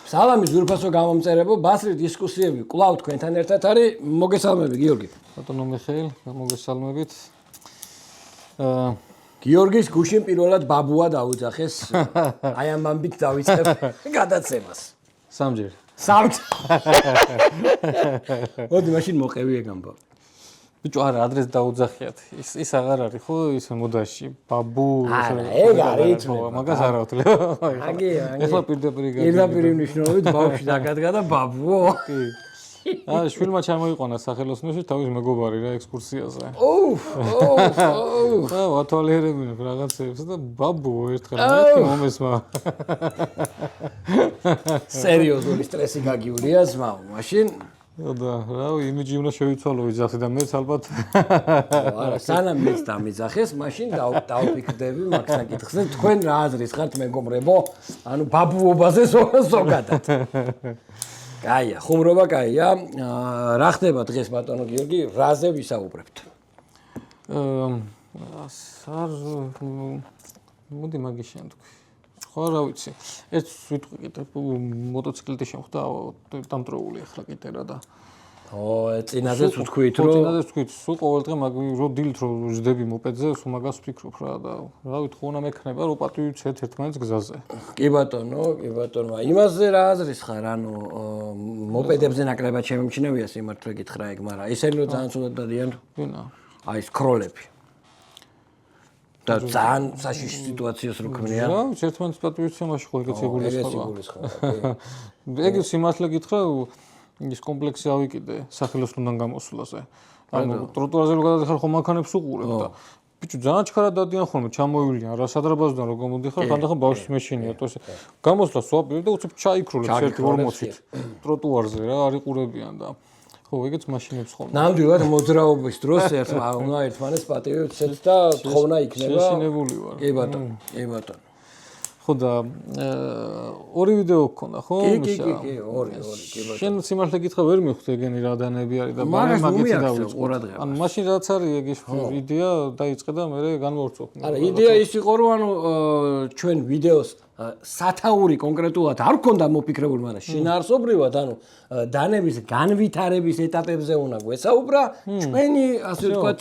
სალამი ზურფასო გამომწერებო, ბასრი დისკუსიები კვლავ თქვენთან ერთად არის. მოგესალმები გიორგი. ბატონო მიხეილ, მოგესალმებით. გიორგის გუშინ პირველად ბაბუა დაუძახეს. აი ამ ამბით დავიწყებ გადაცემას. სამჯერ. მოდი მაშინ მოყევი ეგ ამბავი. ბიჭო, არა, ადრეს დაუძახიათ. ის აღარ არის ხო ის მოდაში ბაბუ ეგ არის მაგას არ ავთვლი. ეხლა პირდაპირ მნიშვნელობით ბავშვი დაგადგა და ბაბუო. კი. შვილმა ჩამოიყვანა სახელოსნოში თავის მეგობარი რა ექსკურსიაზე. ვათვალიერებინებ რაღაცებს და ბაბუო ერთხელ მეთქი მომესმა. სერიოზული სტრესი გაგიულია ზმაო, მაშინ და რავი, იმიჯი უნდა შევიცვალო ვიძახი და მეც ალბათ. არა, სანამ მეც დამიძახეს, მაშინ დავფიქრდები მაგ საკითხზე. თქვენ რა აზრის ხართ მეგობრებო? ანუ ბაბუობაზე ზოგადად. კაია, ხუმრობა კაია. რა ხდება დღეს ბატონო გიორგი? რაზე ვისაუბრებთ? მოდი მაგის შემდგომ. ხო, რა ვიცი. ეს ვიტყვი კიდე მოტოციკლით შემხდა დამტროული ახლა კიდე რა და. წინაზეც ვთქვით რომ წინაზეც ვთქვით, სულ ყოველდღე რო დილით რო ვждები მოპედზე, სულ მაგას ვფიქრობ რა და რა ვიცი, ხო უნდა მექნება რომ პატივიცეთ ერთმანეთს გზაზე. კი ბატონო. იმაზე რა აზრის ხარ? ანუ მოპედებზე ნაკლებად შემიმჩნევია სიმართლე გითხრა ეგ, მაგრამ ესენი რომ ძალიან ცუდად დადიან. ვინა? აი სკროლები. და ძალიან საშიში სიტუაციას რო ქმნიან. რა, ერთმანეთს პატივიცემაში ხო ეგეც ეგულისხმება. ეგ სიმართლე გითხრა, ის კომპლექსი ავიკიდე სახელოსნოდან გამოსვლაზე. ანუ ტროტუარზე რო გადადიხარ ხო მანქანებს უყურებ და ბიჭო ძალიან ჩქარად დადიან ხოლმე, ჩამოივლიან რა სადრაბაზოდან რო გამოდიხარ, ხანდახან ბავშვი მეშინია, თორე გამოსვლა სვაპილი და უცებ ჩაიქროლებს 1-40-ით ტროტუარზე რა, არ იყურებიან და ხო, ეგეც მაშინებს ხოლმე. ნამდვილად მოძრაობის დროს უნდა ერთმანეთს პატივი ვცეთ და თხოვნა იქნება. შეშინებული ვარ. კი ბატონო. ხო და ორი ვიდეო გქონდა ხო? კი, ორი, კი ბატონო. შენ სიმართლე გითხრა ვერ მივხვდი ეგენი რა დანები არის და მაგეთი დავიწყო. ანუ მაშინ რაც არის ეგის იდეა დაიწყე და მე განმოვწოთ. არა, იდეა ის იყო რომ ანუ ჩვენ ვიდეოს სათაური კონკრეტულად არ გქონდა მოფიქრებული, მაგრამ შინაარსობრივად ანუ დანების განვითარების ეტაპებზე უნდა გვესაუბრა ჩვენი ასე ვთქვათ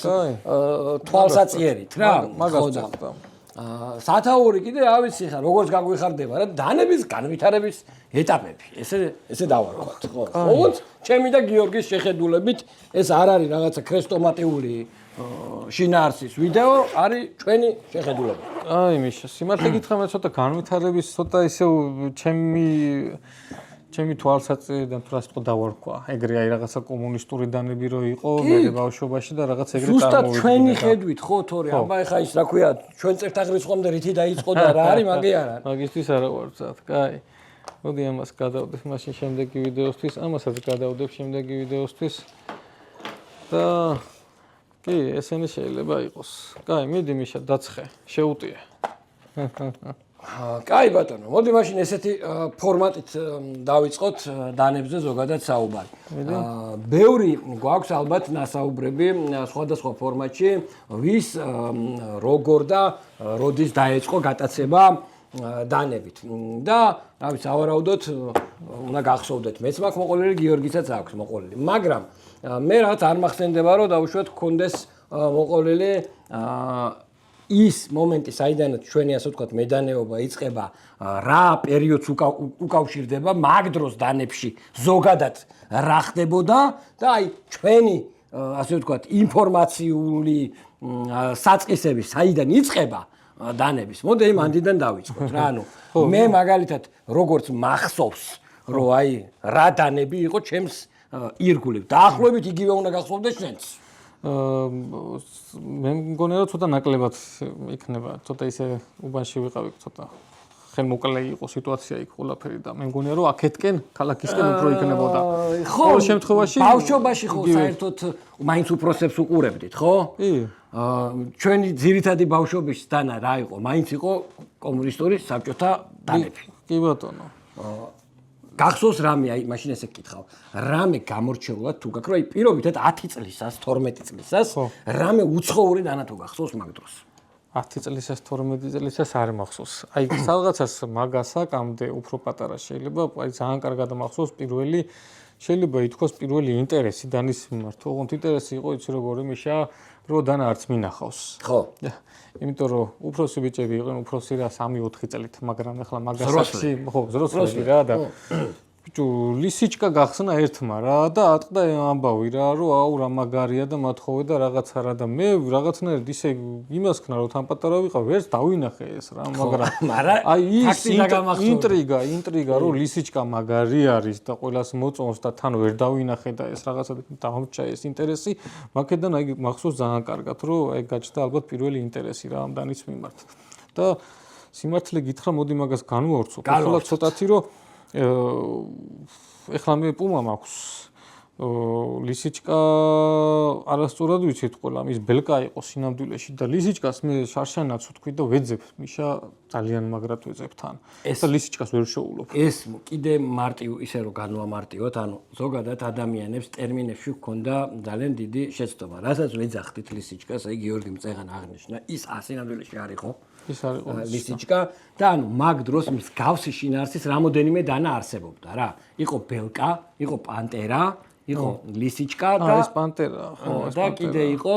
თვალსაწიერით რა. მაგას სათაური კიდე რა ვიცი ხა როგორც გაგვიხარდება რა დანების განვითარების ეტაპები. ესე დავარქვათ, ხო? ოღონდ ჩემი და გიორგის შეხედულებით ეს არ არის რაღაცა ქრესტომატიული შინაარსის ვიდეო, არის ჩვენი შეხედულება. აი მიშა, სიმართლე გითხრა მე ცოტა განვითარების ცოტა ისე ჩემი თვალსაწინიდან თუ რას თქო დავარქვა. ეგრე აი რაღაცა კომუნისტური დანები რო იყო მე ბავშვობაში და რაღაც ეგრე წარმოვიდგინე. ზუსტად ჩვენი ხედვით ხო თორე აბა ეხა ის რა ქვია ჩვენ წერტაღრიცხვამდე რითი დაიწყო და რა არის მაგი არა. მაგისთვის არა ვარ ზად. კაი. მოდი ამას გადავდებ მაშინ შემდეგი ვიდეოსთვის, ამასაც გადავდებ შემდეგი ვიდეოსთვის. და კი, ესენი შეიძლება იყოს. კაი, მიდი მიშა დაცხე, შეუტიე. კაი ბატონო, მოდი მაშინ ესეთი ფორმატით დავიწყოთ დანებზე ზოგადად საუბარი. ბევრი გვაქვს ალბათ ნასაუბრები სხვადასხვა ფორმატში, ვის როგორ და როდის დაეწყო გატაცება დანებით. და რა ვიცი, ავარაუდოთ უნდა გახსოვდეთ, მეც მაქვს მოყოლილი, გიორგისაც აქვს მოყოლილი. მაგრამ მე რაღაც არ მახსენდება რომ დაუშვათ გქონდეს მოყოლილი ის მომენტი, საიდანაც ჩვენი ასე ვთქვათ მედანეობა იწყება, რა პერიოდს უკავშირდება მაგ დროს დანებში ზოგადად რა ხდებოდა და აი ჩვენი ასე ვთქვათ ინფორმაციული საწყისები საიდან იწყება დანების. მოდი იმ ანდიდან დავიწყოთ რა. ანუ მე მაგალითად როგორც მახსოვს რომ აი რა დანები იყო ჩემს ირგვლივ. დაახლოებით იგივე უნდა გახსოვდეს შენც. მე მგონია რომ ცოტა ნაკლებად იქნება, ცოტა ისე უბანში ვიყავი, ცოტა ხელმოკლე იყო სიტუაცია იქ ყველაფერი და მე მგონია რომ აქეთკენ ქალაქისკენ უფრო იქნებოდა. ხო, შემთხვევაში ბავშვობაში ხო საერთოდ მაინც უფროსებს უყურებდით, ხო? კი. ჩვენი ძირითადი ბავშვობის დანა რა იყო? მაინც იყო კომუნისტური საბჭოთა დანები. კი ბატონო. გახსოვს რამე, აი მაშინ ესე გკითხავ. რამე გამორჩეულად თუ გაქრო, აი პირობითად 10 წლისას, 12 წლისას, რამე უცხოური დანა თუ გახსოვს მაგ დროს. 10 წლისას 12 წლისას არ მახსოვს. აი რაღაცას მაგასაკამდე უფრო პატარა შეიძლება, აი ძალიან კარგად მახსოვს პირველი შეიძლება ითქვას პირველი ინტერესი დანის მიმართ. ოღონდ ინტერესი იყო იცი როგორი მიშა, რომ დანა არც მინახავს. ხო. იმიტომ რომ უფროსი ბიჭები იყვნენ უფროსი რა 3-4 წლით, მაგრამ ახლა მაგასაკში ხო, ზროსლები რა და ბიჭო ლისიჩკა გახსნა ერთმა რა და ატყდა ამბავი რა რომ აუ რა მაგარია და მათხოვე და რაღაცა რა და მე რაღაცნაირად ისე იმას ხნა რომ თან პატარა ვიყავ ვერც დავინახე ეს რა მაგრამ აი ის ინტრიგა რომ ლისიჩკა მაგარი არის და ყველას მოწონს და თან ვერ დავინახე და ეს რაღაცა დამჭა ეს ინტერესი მაქედან აი მახსოვს ძალიან კარგად რომ აი გაჩნდა ალბათ პირველი ინტერესი რა ამ დანის მიმართ და სიმართლე გითხრა მოდი მაგას განვავრცობ ახლა ცოტათი რომ ეხლა მე პუმა მაქვს ლისიჩკა არასწორად ვიცით ყველა ის ბელკა იყო სინამდვილეში და ლისიჩკას მე შარშანაც ვთქვი და ვეძებ მიშა ძალიან მაგრად ვეძებ თან და ლისიჩკას ვერ შეულობ ეს კიდე მარტივ ისე რომ განვამარტივოთ ანუ ზოგადად ადამიანებს ტერმინებში ჰქონდა ძალიან დიდი შეცდომა რასაც ვეძახდით ლისიჩკას აი გიორგი მწეღან აღნიშნა ის სინამდვილეში არ იყო ის არ იყო ლისიჩკა და ანუ მაგ დროს მის გავსი შინაარსის რამოდენიმე დანა არსებობდა რა იყო ბელკა იყო პანტერა იყო ლისიჩკა და ეს პანტერა ხო და კიდე იყო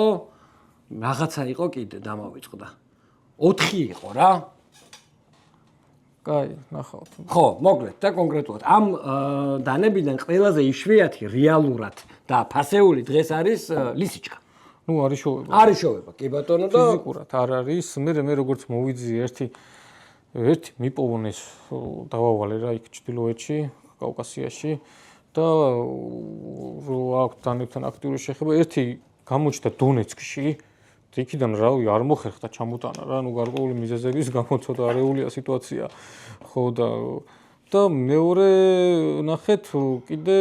რაღაცა იყო კიდე დამავიწყდა 4 იყო რა კაი ნახავთ ხო მოკლედ და კონკრეტულად ამ დანებიდან ყველაზე იშვიათი რეალურად და ფასეული დღეს არის ლისიჩკა ნუ არის შოვება არის შოვება კი ბატონო და ფიზიკურად არ არის მე როგორც მოვიძი ერთი მიპოვონეს დავავალე რა იქ ჩtildeოეთში კავკასიაში და რო აქვს დანებთან აქტიური შეხება ერთი გამოჩნდა დონეცკში იქიდან რავი არ მოხერხდა ჩამოტანა რა ნუ გარკვეული მიზეზების გამო ცოტა არეულია სიტუაცია ხო და მეორე ნახეთ კიდე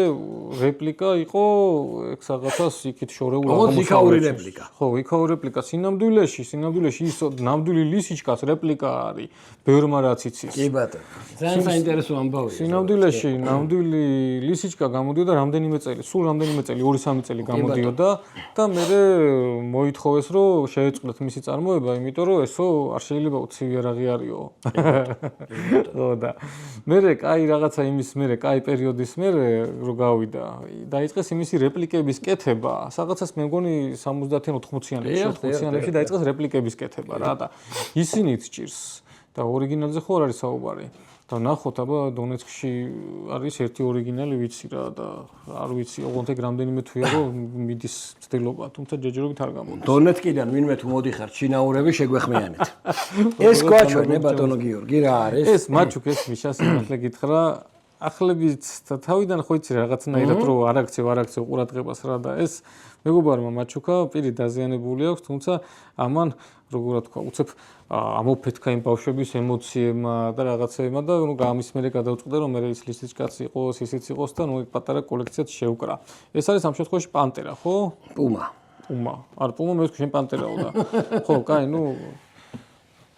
რეპლიკა იყო ეგ რაღაცას იქით შორეულ აღმოსავლეთში რეპლიკა ხო იქაური რეპლიკა სინამდვილეში ის ნამდვილი ლისიჩკას რეპლიკა არის ბევრმა რაც იცის კი ბატონო ძალიან საინტერესო ამბავია სინამდვილეში ნამდვილი ლისიჩკა გამოდიოდა რამდენიმე წელი სულ რამდენიმე წელი 2-3 წელი გამოდიოდა და მე მოითხოვეს რომ შეეწყდეთ მისი წარმოება იმიტომ რომ ესო არ შეიძლება უცივი არაღი არისო ხო და მე კაი რაღაცა იმის მერე, კაი პერიოდის მერე რო გავიდა, დაიწყეს იმისი რეპლიკების კეთება. Რაღაცას მე მგონი 70-იან 80-იანებში დაიწყეს რეპლიკების კეთება რა და ისინიც ჭირს და ორიგინალზე ხო არ არის საუბარი. და ნახოთ აბა დონეცკში არის ერთი ორიგინალი ვიცი რა და არ ვიცი ოღონდ ეგ რამდენიმე თვეა რომ მიდის ცდილობა, თუმცა ჯეჯერობით არ გამოდის. დონეცკიდან ვინმე თუ მოდიხარ ჩინაურები შეგვეხმიანეთ. ეს გვაჩვენე ბატონო გიორგი რა არის? ეს მაჩუკ ეს მიშას ახლა გითხრა ახლებით თავიდან ხო იცი რაღაცნაირად რომ არ აქცევ ყურადღებას რა და ეს მეგობარმა მაჩუკა პირი დაზიანებული აქვს, თუმცა ამან როგორ თქვა, უცებ ამოფეთქა იმ ბავშვების ემოციებმა და რაღაცებმა და ნუ გამის მერე გადავწყვიტე რომ მე ის ლისიჩკაც იყოს, ისიც იყოს და ნუ პატარა კოლექციაც შევკრა. ეს არის ამ შემთხვევაში პანტერა, ხო? პუმა. არ პუმა მე ვთქვი შენ პანტერაო და ხო, კაი, ნუ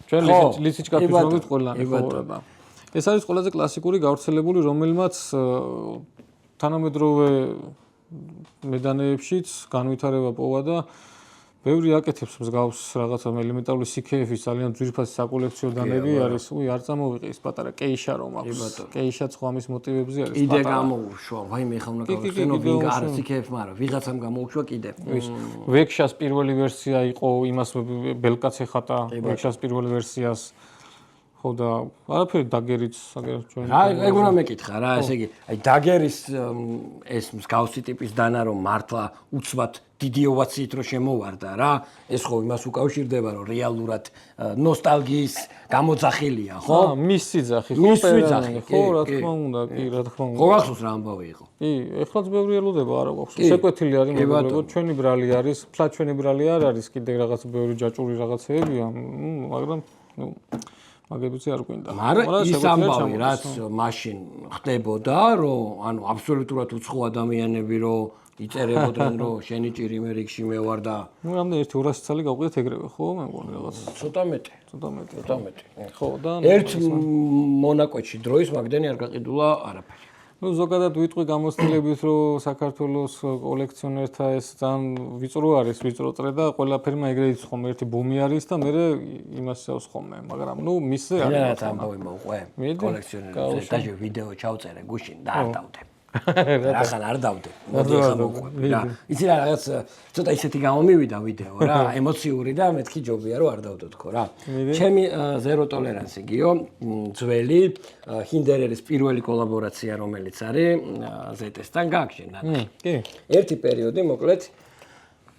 ჩვენ ლისიჩკათვის მოვით ყველანი ხო და ეს არის ყველაზე კლასიკური გავრცელებული რომელმაც თანამედროვე მედანეებშიც განვითარება პოვა და ბევრი აკეთებს მსგავს რაღაცა ელემენტარული CKF-ის ძალიან ძვირფასი საკოლექციო დანები არის. არ წამოვიყე ის პატარა კეიშა რომ აქვს. კეიშაც ხო ამის მოტივებზე არის. კიდე გამოუშვა. ვაიმე ხა უნდა გავხსენო ვინ არ CKF, მაგრამ ვიღაცამ გამოუშვა კიდე. ვექშას პირველი ვერსია იყო, იმას ბელკაც ეხატა ვექშას პირველ ვერსიას. ხო და არაფერი დაგერიც ჩვენ ეგ უნდა მეკითხა რა ესე იგი აი დაგერის ეს მსგავსი ტიპის დანა რომ მართლა უცბად დიდი ოვაციით რომ შემოვარდა რა ეს ხო იმას უკავშირდება რომ რეალურად ნოსტალგიის გამოძახილია ხო მისი ძახი ხო რა თქმა უნდა კი რა თქმა უნდა ხო ახსოვს რა ამბავი იყო კი ეხლაც ბევრი ელოდება არა გვაქვს შეკვეთილი არის მეგობრებო ჩვენი ბრალი არის ფლა ჩვენი ბრალი არ არის კიდე რაღაც ბევრი ჯაჭვური რაღაცეებია მაგრამ ნუ მაგებიც არ გვინდა. მაგრამ ის ამბავი რაც მაშინ ხდებოდა, რომ ანუ აბსოლუტურად უცხო ადამიანები რომ იწერებოდნენ რომ შენი ჭირი მე რიგში მე ვარ და ნუ რამდენი 1-200 წელი გავყიდეთ ეგრევე ხო მე მგონი რაღაც ცოტა მეტი. ხო და ერთ მონაკვეთში დროის მაგდენი არ გაყიდულა არაფერი. ну ზოგადად ვიტყვი გამოცდილებით რომ საქართველოს კოლექციონერთა ეს ძალიან ვიწრო არის ვიწრო წრე და ყველაფერმა ეგრე იცის ხომ ერთი ბუმი არის და მე იმას წავს ხომ მაგრამ ну მისზე არის რა ამბავი მოყვე კოლექციონერებს დაჟე ვიდეო ჩავწერე გუშინ და არ დავდე რახან არ დავდე მოდი ხა მოყვე რა იცი რა რაღაც ცოტა ისეთი გამომივიდა ვიდეო რა ემოციური და მეთქი ჯობია რომ არ დავდო თქო რა ჩემი ზერო ტოლერანსი გიო ძველი ჰინდერერის პირველი კოლაბორაცია რომელიც არის ZS-თან გააგშენა კი ერთი პერიოდი მოკლედ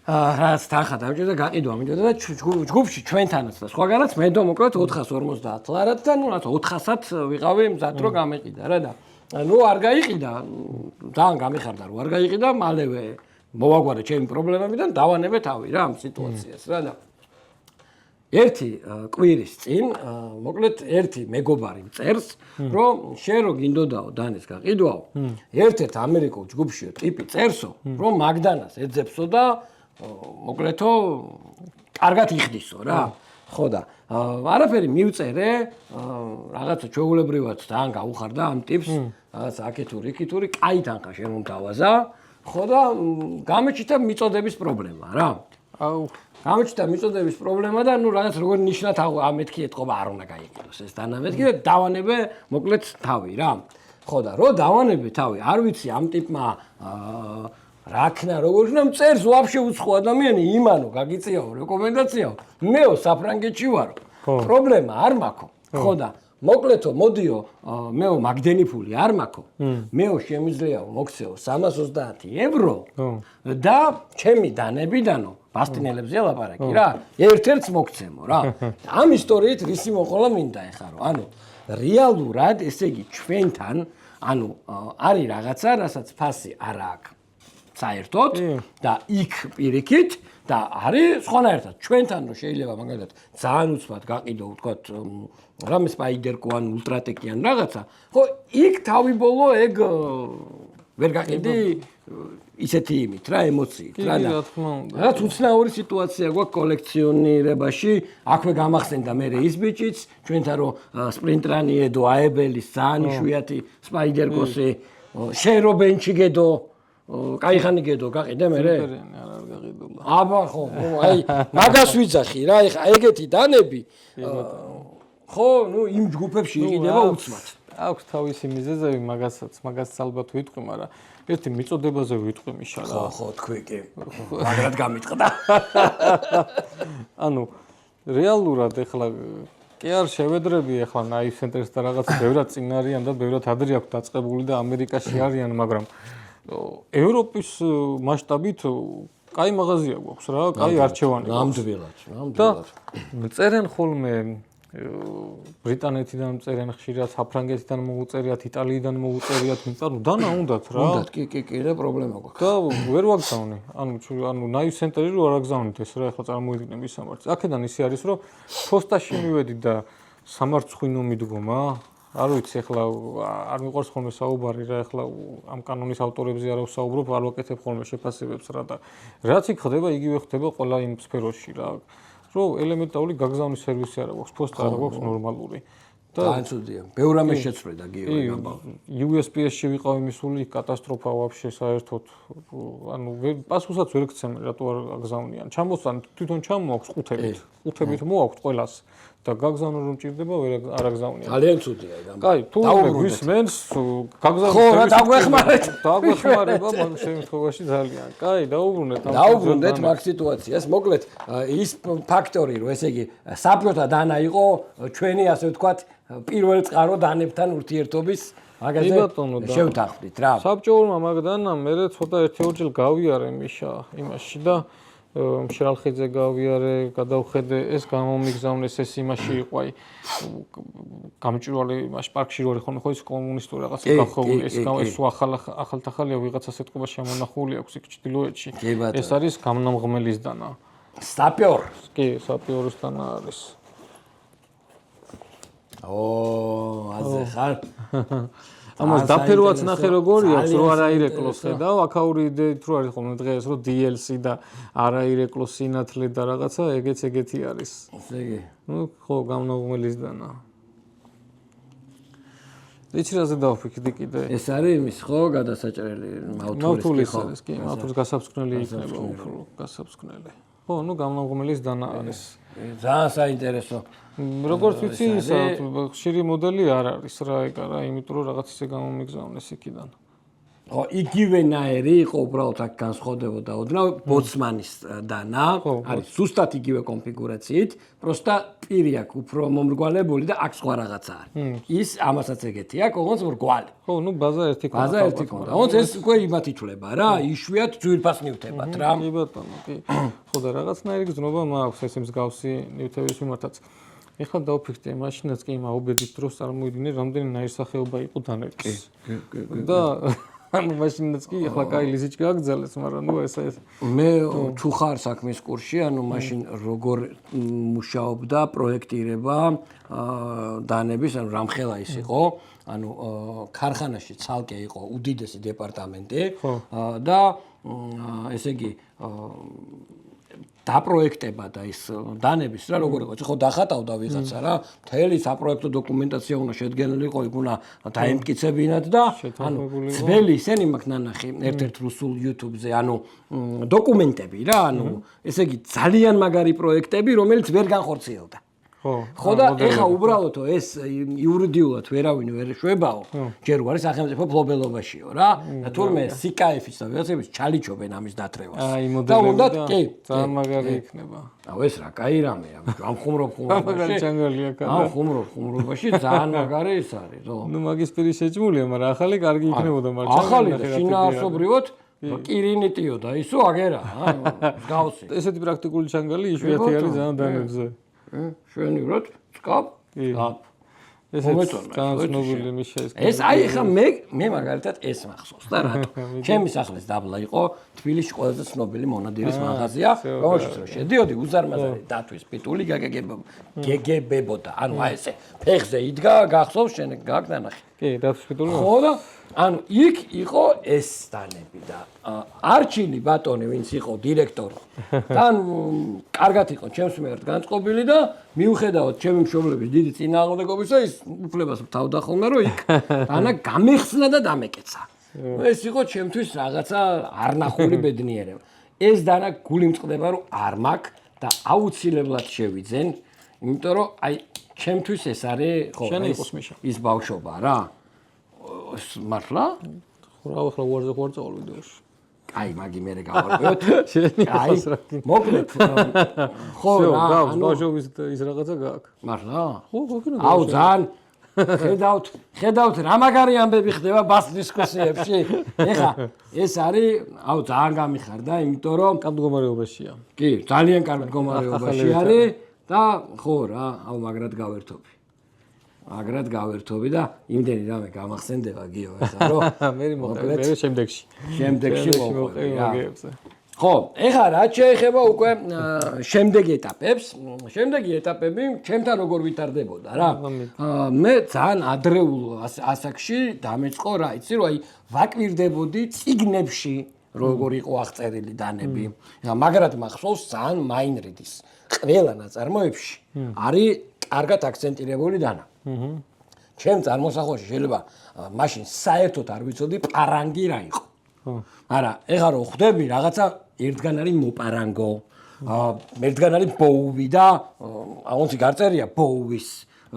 რაც თანხა დავჭირდა გაყიდვა მინდოდა და ჯგუფში ჩვენთანაც და სხვაგანაც მე დო მოკლედ 450 ლარად და ნუ რაც 400-ად ვიყავი მზად რომ გამეყიდა რა და ну არ გაიყიდა ძალიან გამიხარდა რომ არ გაიყიდა მალევე მოვაგვარე ჩემი პრობლემებიდან დავანებე თავი რა ამ სიტუაციას რა და ერთი კვირის წინ მოკლედ ერთი მეგობარი წერს რომ შენ რო გინდოდაო დანის გაყიდვაო ერთ-ერთ ამერიკულ ჯგუფშიო ტიპი წერსო რომ მაგდანას ეძებსო და მოკლედო კარგად იხდისო რა ხო და არაფერი მივწერე რაღაცა ჩვეულებრივად ძალიან გაუხარდა ამ ტიპს რაღაც აკეთური იქითური კაი თანხა შემომთავაზა ხო და გამოჩნდა მიწოდების პრობლემა რა აუ გამოჩნდა მიწოდების პრობლემა და ნუ რაღაც როგორ ნიშნად ამეთქი ეთყობა არ უნდა გაიყიდოს ეს დანამეთქი და დავანებე მოკლედ თავი რა ხო და რო დავანებე თავი არ ვიცი ამ ტიპმა რაკნა როგორ უნდა წერს ვაფშე უცხო ადამიანი იმანო გაგიწიაო რეკომენდაციაო მეო საფრანგეთში ვარო პრობლემა არ მაქვს ხო და მოკლედო მოდიო მეო მაგდენი ფული არ მაქვს მეო შემიძლიაო მოგცეო 330 евро და ჩემი დანებიდანო ბასტინელებზე ლაპარაკი რა ერთ-ერთს მოგცემო რა ამ ისტორიით რისი მოყოლა მინდა ეხა რომ ანუ რეალურად ესე იგი ჩვენთან ანუ არის რაღაცა რასაც ფასი არ აქვს საერთოდ და იქ პირიქით და არის სხვანაირად ჩვენთან რომ შეიძლება მაგალითად ძალიან უცბად გაყიდო ვთქვათ რამე სპაიდერკო ან ულტრატეკი ან რაღაცა ხო იქ თავი ბოლო ეგ ვერ გაყიდი ისეთი იმით რა ემოციით რა და რაც უცნაური სიტუაცია გვაქვს კოლექციონირებაში აქვე გამახსენდა მე ის ბიჭიც ჩვენთან რომ სპრინტრანი ედო აებელის ძალიან იშვიათი სპაიდერკოსი შერობენჩი გედო კაიხანი გედო გაყიდე მე არ გაყიდულა აბა ხო აი მაგას ვიძახი რა ეხა ეგეთი დანები ხო ნუ იმ ჯგუფებში იყიდება უცბად აქვს თავისი მიზეზები მაგასაც ალბათ ვიტყვი მაგრამ ერთი მიწოდებაზე ვიტყვი მიშა რა ხო თქვი კი მაგრად გამიტყდა ანუ რეალურად ეხლა კი არ შევედრები ეხლა ნაივ ცენტერს და რაღაც ბევრად წინ არიან და ბევრად ადრე აქვს დაწყებული და ამერიკაში არიან მაგრამ ევროპის მასშტაბით კაი მაღაზია გვაქვს რა, კაი არჩევანი გვაქვს. ნამდვილად. წერენ ხოლმე ბრიტანეთიდან წერენ ხშირად, საფრანგეთიდან მოუწერიათ, იტალიიდან მოუწერიათ, იმიტომ დანა უნდათ რა. უნდათ, კი და პრობლემა გვაქვს. და ვერ ვაგზავნე. ანუ ნაივ ცენტრი რო არ აგზავნით ეს რა, ეხლა წარმოიდგინე მის სამართს. აქედან ისე არის რომ ფოსტაში მივედი და სამარცხვინო მიდგომა არ ვიცი ეხლა არ მიყვარს ხოლმე საუბარი რა ეხლა ამ კანონის ავტორებზე არ ვსაუბრობ არ ვაკეთებ ხოლმე შეფასებებს რა და რაც იქ ხდება იგივე ხდება ყველა იმ სფეროში რა რომ ელემენტარული გაგზავნის სერვისი არა გვაქვს ფოსტა არა გვაქვს ნორმალური და ძალიან ცუდია ბევრ რამე შეცვლედა გიორგი ამბავი USPS-ში ვიყავი მისული კატასტროფა ვაფშე საერთოდ ანუ პასუხსაც ვერ გცემ რატო არ აგზავნიან ჩამოსან თვითონ ჩამოაქვს ყუთებით მოაქვს ყველას და გაგზავნო რომ ჭირდება არ აგზავნიან. ძალიან ცუდია ეგ ამბავი. კაი, თუ გვისმენს გაგზავნის ხო, რა დაგვეხმარეთ. დაგვეხმარება მაგ შემთხვევაში ძალიან. კაი, დაუბრუნდეთ. დაუბრუნდეთ მაგ სიტუაციას. მოკლედ, ის ფაქტორი, რომ ესე იგი საფრთა დანა იყო ჩვენი ასე ვთქვათ პირველ წყარო დანებთან ურთიერთობის მაგაზე შევთანხმდით რა. საბჭოურმა მაგდანამ მე ცოტა ერთი-ორჯერ გავიარე მიშა იმაში და მშრალხიძე გავიარე, გადავხედე, ეს გამომიგზავნეს ეს იმაში იყო აი გამჭვირვალე იმაში პარკში რო არის ხოლმე ხო ის კომუნისტური რაღაცა გახეული ეს ახალთახალია ვიღაცას ეთყობა შემონახული აქვს იქ ჩრდილოეთში ეს არის გამნამღმელის დანა სტაპიორ კი სტაპიორის დანა არის აზე ხარ ამას დაფერვაც ნახე როგორი აქვს რო არ აირეკლოს ხედავ აქაური იდეით რო არის ხოლმე დღეს რო DLC და არ აირეკლოს სინათლე და რაღაცა ეგეთი არის ესე იგი ნუ ხო გამნაღმელის დანა იცი რაზე დავფიქრდი კიდე? ეს არის იმის ხო გადასაჭრელი მავთულის არის კი, მავთულის გასაფსკვნელი იქნება უფრო გასაფსკვნელი. ხო, ნუ გამომღმელის დანა არის. ძალიან საინტერესო. როგორც ვიცი, ხშირი მოდელი არ არის რა ეგა რა, იმიტომ რომ რაღაც ისე გამომიგზავნეს იქიდან. ხო, იგივენაერი იყო უბრალოდ აქ განსხვავდებოდა ოდნავ ბოცმანის დანა, არის ზუსტად იგივე კონფიგურაციით, პროსტა პირი აქვს უფრო მომრგვალებული და აქ სხვა რაღაცა არის. ის ამასაც ეგეთი აქვს, ოღონდ მრგვალი. ხო, ნუ ბაზა ერთი ქონდა. ბაზა ერთი ქონდა. ოღონდ ეს უკვე იმათ ითვლება რა, იშვიათ ძვირფას ნივთებად რა. კი ბატონო, კი. ხო და რაღაცნაირი გზნობა მაქვს ეს მსგავსი ნივთების მიმართაც. ეხლა დავფიქრდი, მაშინაც კი იმ აუბედის დროს წარმოვიდგინე, რამდენი ნაირსახეობა იყო დანერგის. და ანუ მაშინაც კი ახლა კაი ლიზიჩი გაგძალეს, მაგრამ ნუ ეს მე თუ ხარ საქმის კურსში, ანუ მაშინ როგორ მუშაობდა პროექტირება დანების, ანუ რამხელა ის იყო, ანუ ქარხანაში ცალკე იყო უდიდესი დეპარტამენტი და ესე იგი დაპროექტება და ის დანების რა როგორ იყო, ხო დახატავდა ვიღაცა რა, მთელი საპროექტო დოკუმენტაცია უნდა შედგენილიყო, იქ უნდა დაემტკიცებინათ და ანუ ძველი ისენი მაქვს ნანახი ერთ-ერთ რუსულ YouTube-ზე, ანუ დოკუმენტები რა, ანუ ესე იგი ძალიან მაგარი პროექტები, რომელიც ვერ განხორციელდა. ხო და ეხა უბრალოდ ეს იურიდიულად ვერავინ ვერ შვებაო, ჯერ უარი სახელმწიფო ფლობელობაშიო რა, და თურმე CKF-ის და ვიღაცების ჩალიჩობენ ამის დათრევას. აი მოდელები და ძალიან მაგარი იქნება. აუ ეს რა კაი რამეა, ამ ხუმრობაში. მაგარი ჩანგალია კანა. ამ ხუმრობაში ძალიან მაგარი ის არის, ხო. ნუ მაგის პირი შეჭმულია, მაგრამ ახალი კარგი იქნებოდა, მაგრამ ახალი და შინაარსობრივად კირინიტიო და ისო აგერა, მსგავსი. ესეთი პრაქტიკული ჩანგალი იშვიათი არის ძალიან დანებზე. შვენივრად წკაპ ესეც ძალიან ცნობილი მიშა ეს აი ხა მე მაგალითად ეს მახსოვს და რატო ჩემი სახლის დაბლა იყო თბილისში ყველაზე ცნობილი მონადირის მაღაზია რომელშიც რომ შედიოდი უზარმაზარი დათვის პიტული გეგებებოდა ანუ აი ესე ფეხზე იდგა გახსოვს შენ გაგ დანახი კი დათვის პიტული ხო და ანუ იქ იყო ეს დანები და არჩილი ბატონი ვინც იყო დირექტორი თან კარგად იყო ჩემს მიმართ განწყობილი და მიუხედავად ჩემი მშობლების დიდი წინააღმდეგობისა ის უფლებას თავდა ხოლმე რომ იქ ანა გამეხსნა და დამეკეცა ეს იყო ჩემთვის რაღაცა არნახული ბედნიერება ეს დანა გული მწყდება რომ არ მაქვს და აუცილებლად შევიძენ იმიტომ რომ აი ჩემთვის ეს არის ხო ის ბავშვობა რა მართლა? რა ახლა უარზე ხوار წავალ ვიდეოში. აი, მაგი მე გავარკვევთ. აი, მოკლედ. ხო, რა, ბავშვობის ის რაღაცა გააქვს. მართლა? ხო, გოგონა. აუ, ძალიან ხედავთ რა მაგარი ამბები ხდება ბას დისკუსიებში. ეხა ეს არის, აუ, ძალიან გამიხარდა, იმიტომ რომ კარგ მდგომარეობაშია. კი, ძალიან კარგ მდგომარეობაში არის და ხო რა, აუ, მაგრად გავერთობი. აგრად გავერთობი და იმდენი რამე გამახსენდება გიო ესა რომ მე შემდეგში მოყვები ხო ეხლა რა შეეხება უკვე შემდეგი ეტაპებს შემდეგი ეტაპები ჩემთან როგორ ვითარდებოდა რა მე ძალიან ადრეულ ასაკში დამეწყო რა იცი რომ აი ვაკვირდებოდი წიგნებში როგორ იყო აღწერილი დანები მაგრად მახსოვს ძალიან მაინრიდის ყველა ნაწარმოებში არის კარგად აქცენტირებული დანა ჩემ წარმოსახვაში შეიძლება მაშინ საერთოდ არ ვიცოდი პარანგი რა იყო. არა, ეხლა რო ხვდები რაღაცა ერთგან არის მოპარანგო, ერთგან არის ბოუვი და აუნცი გარწერია ბოუვის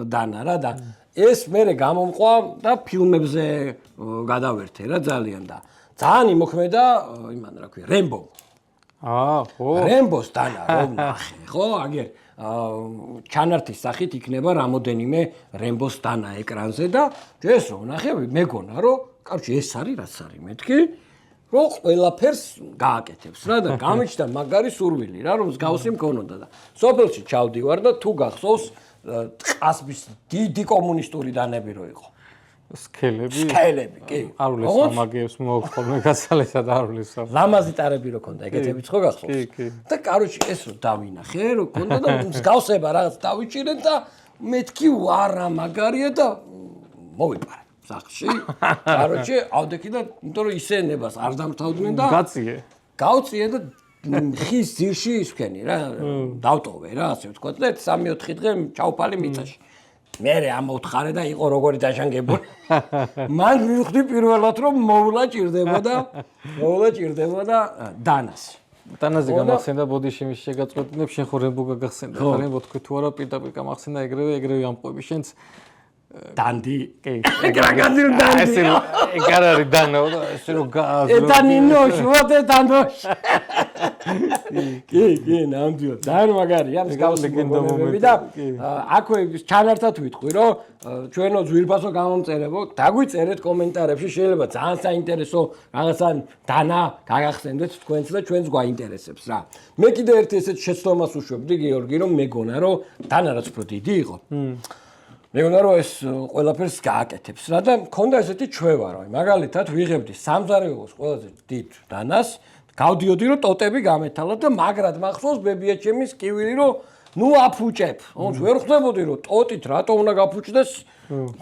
დანა რა და ეს მე გამომყვა და ფილმებზე გადავერთე რა ძალიან და ძალიან იმოქმედა იმან რა ქვია რემბო. ხო. რემბოს დანა რომ ნახე, ხო, აგერ ჩანართის სახით იქნება რამოდენიმე რემბოს დანა ეკრანზე და ეს რომ ნახევი მეგონა რომ კარჩი ეს არის რაც არის მეთქი რომ ყველაფერს გააკეთებს რა და გამიჩნდა მაგარი სურვილი რა რომ მსგავსი მქონოდა და სოფელში ჩავდივარ და თუ გახსოვს ყასბის დიდი კომუნისტური დანები რო იყო სქელები კი არულის სამაგეებს მოხდა გასალესა და არულის ლამაზი ტარები რო ქონდა ეგეთებიც ხო გახსოვს და კაროჩი ეს რო დავინახე რო ქონდა და მსგავსება რაღაც დავიჭირე და მეთქი ვარა მაგარია და მოვიპარე სახში კაროჩი ავდექი და იმიტომ რომ ისენებას არ დამთავდნენ და გავწიე და ხის ძირში ისვქენი რა დავტოვე რა ასე ვთქვა და 3-4 დღე ჩავფალი მიწაში მე ამოთხარე და იყო როგორი დაჟანგებული. მან მივხვდი პირველად რომ მოვლა ჭირდებოდა დანას. დანაზე გამახსენდა ბოდიშიმის შეგაწყვეტინებ შენ ხო რემბო გაგახსენდა. ხალხი მოთქვი თუ არა პირდაპირ გამახსენდა ეგრევე ამყვები შენც დანდი. კი. ეგ რა განძილ დანდი. ეგ არ არის დანა, ესე რომ გააზრო. ეტანინო, შუათე დანოშ. კი, ნამდვილად. ძალიან მაგარია, მსგავსი ლეგენდა მომენტი და აქვე ჩანართად ვიტყვი, რომ ჩვენო ძვირფასო გამომწერებო, დაგვიწერეთ კომენტარებში, შეიძლება ძალიან საინტერესო რაღაცა დანა გაგახსენდეთ თქვენც და ჩვენც გვაინტერესებს რა. მე კიდე ერთ ესეთ შეცდომას უშვებდი გიორგი, რომ მეგონა რომ დანა რაც უფრო დიდი იყო. მეგონა რომ ეს ყველაფერს გააკეთებს რა და მქონდა ესეთი ჩვევა რომ მაგალითად ვიღებდი სამზარეულოს ყველაზე დიდ დანას გავდიოდი რომ ტოტები გამეთალა და მაგრად მახსოვს ბებიაჩემის კივილი რომ ნუ აფუჭებ ოღონდ ვერ ხვდებოდი რომ ტოტით რატო უნდა გაფუჭდეს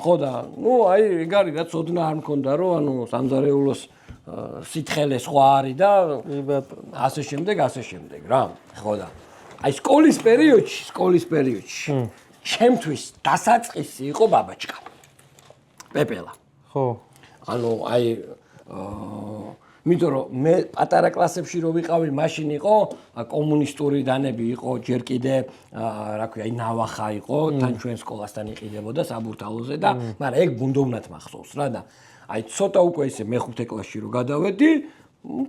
ხო და ნუ აი ეგ არის რაც ოდნა არ მქონდა რომ ანუ სამზარეულოს სითხელე სხვა არის და ასე შემდეგ რა ხო და აი სკოლის პერიოდში ჩემთვის დასაწყისი იყო ბაბაჩკა. პეპელა. ხო. ანუ აი მითო რომ მე პატარა კლასებში რო ვიყავი, მაშინ იყო კომუნისტური დანები იყო, ჯერ კიდე რა ქვია, აი ნავახა იყო, თან ჩვენ სკოლასთან იყიდებოდა საბურთალოზე და მაგრამ ეგ ბუნდოვნად მახსოვს რა და აი ცოტა უკვე ისე მეხუთე კლასში რო გადავედი,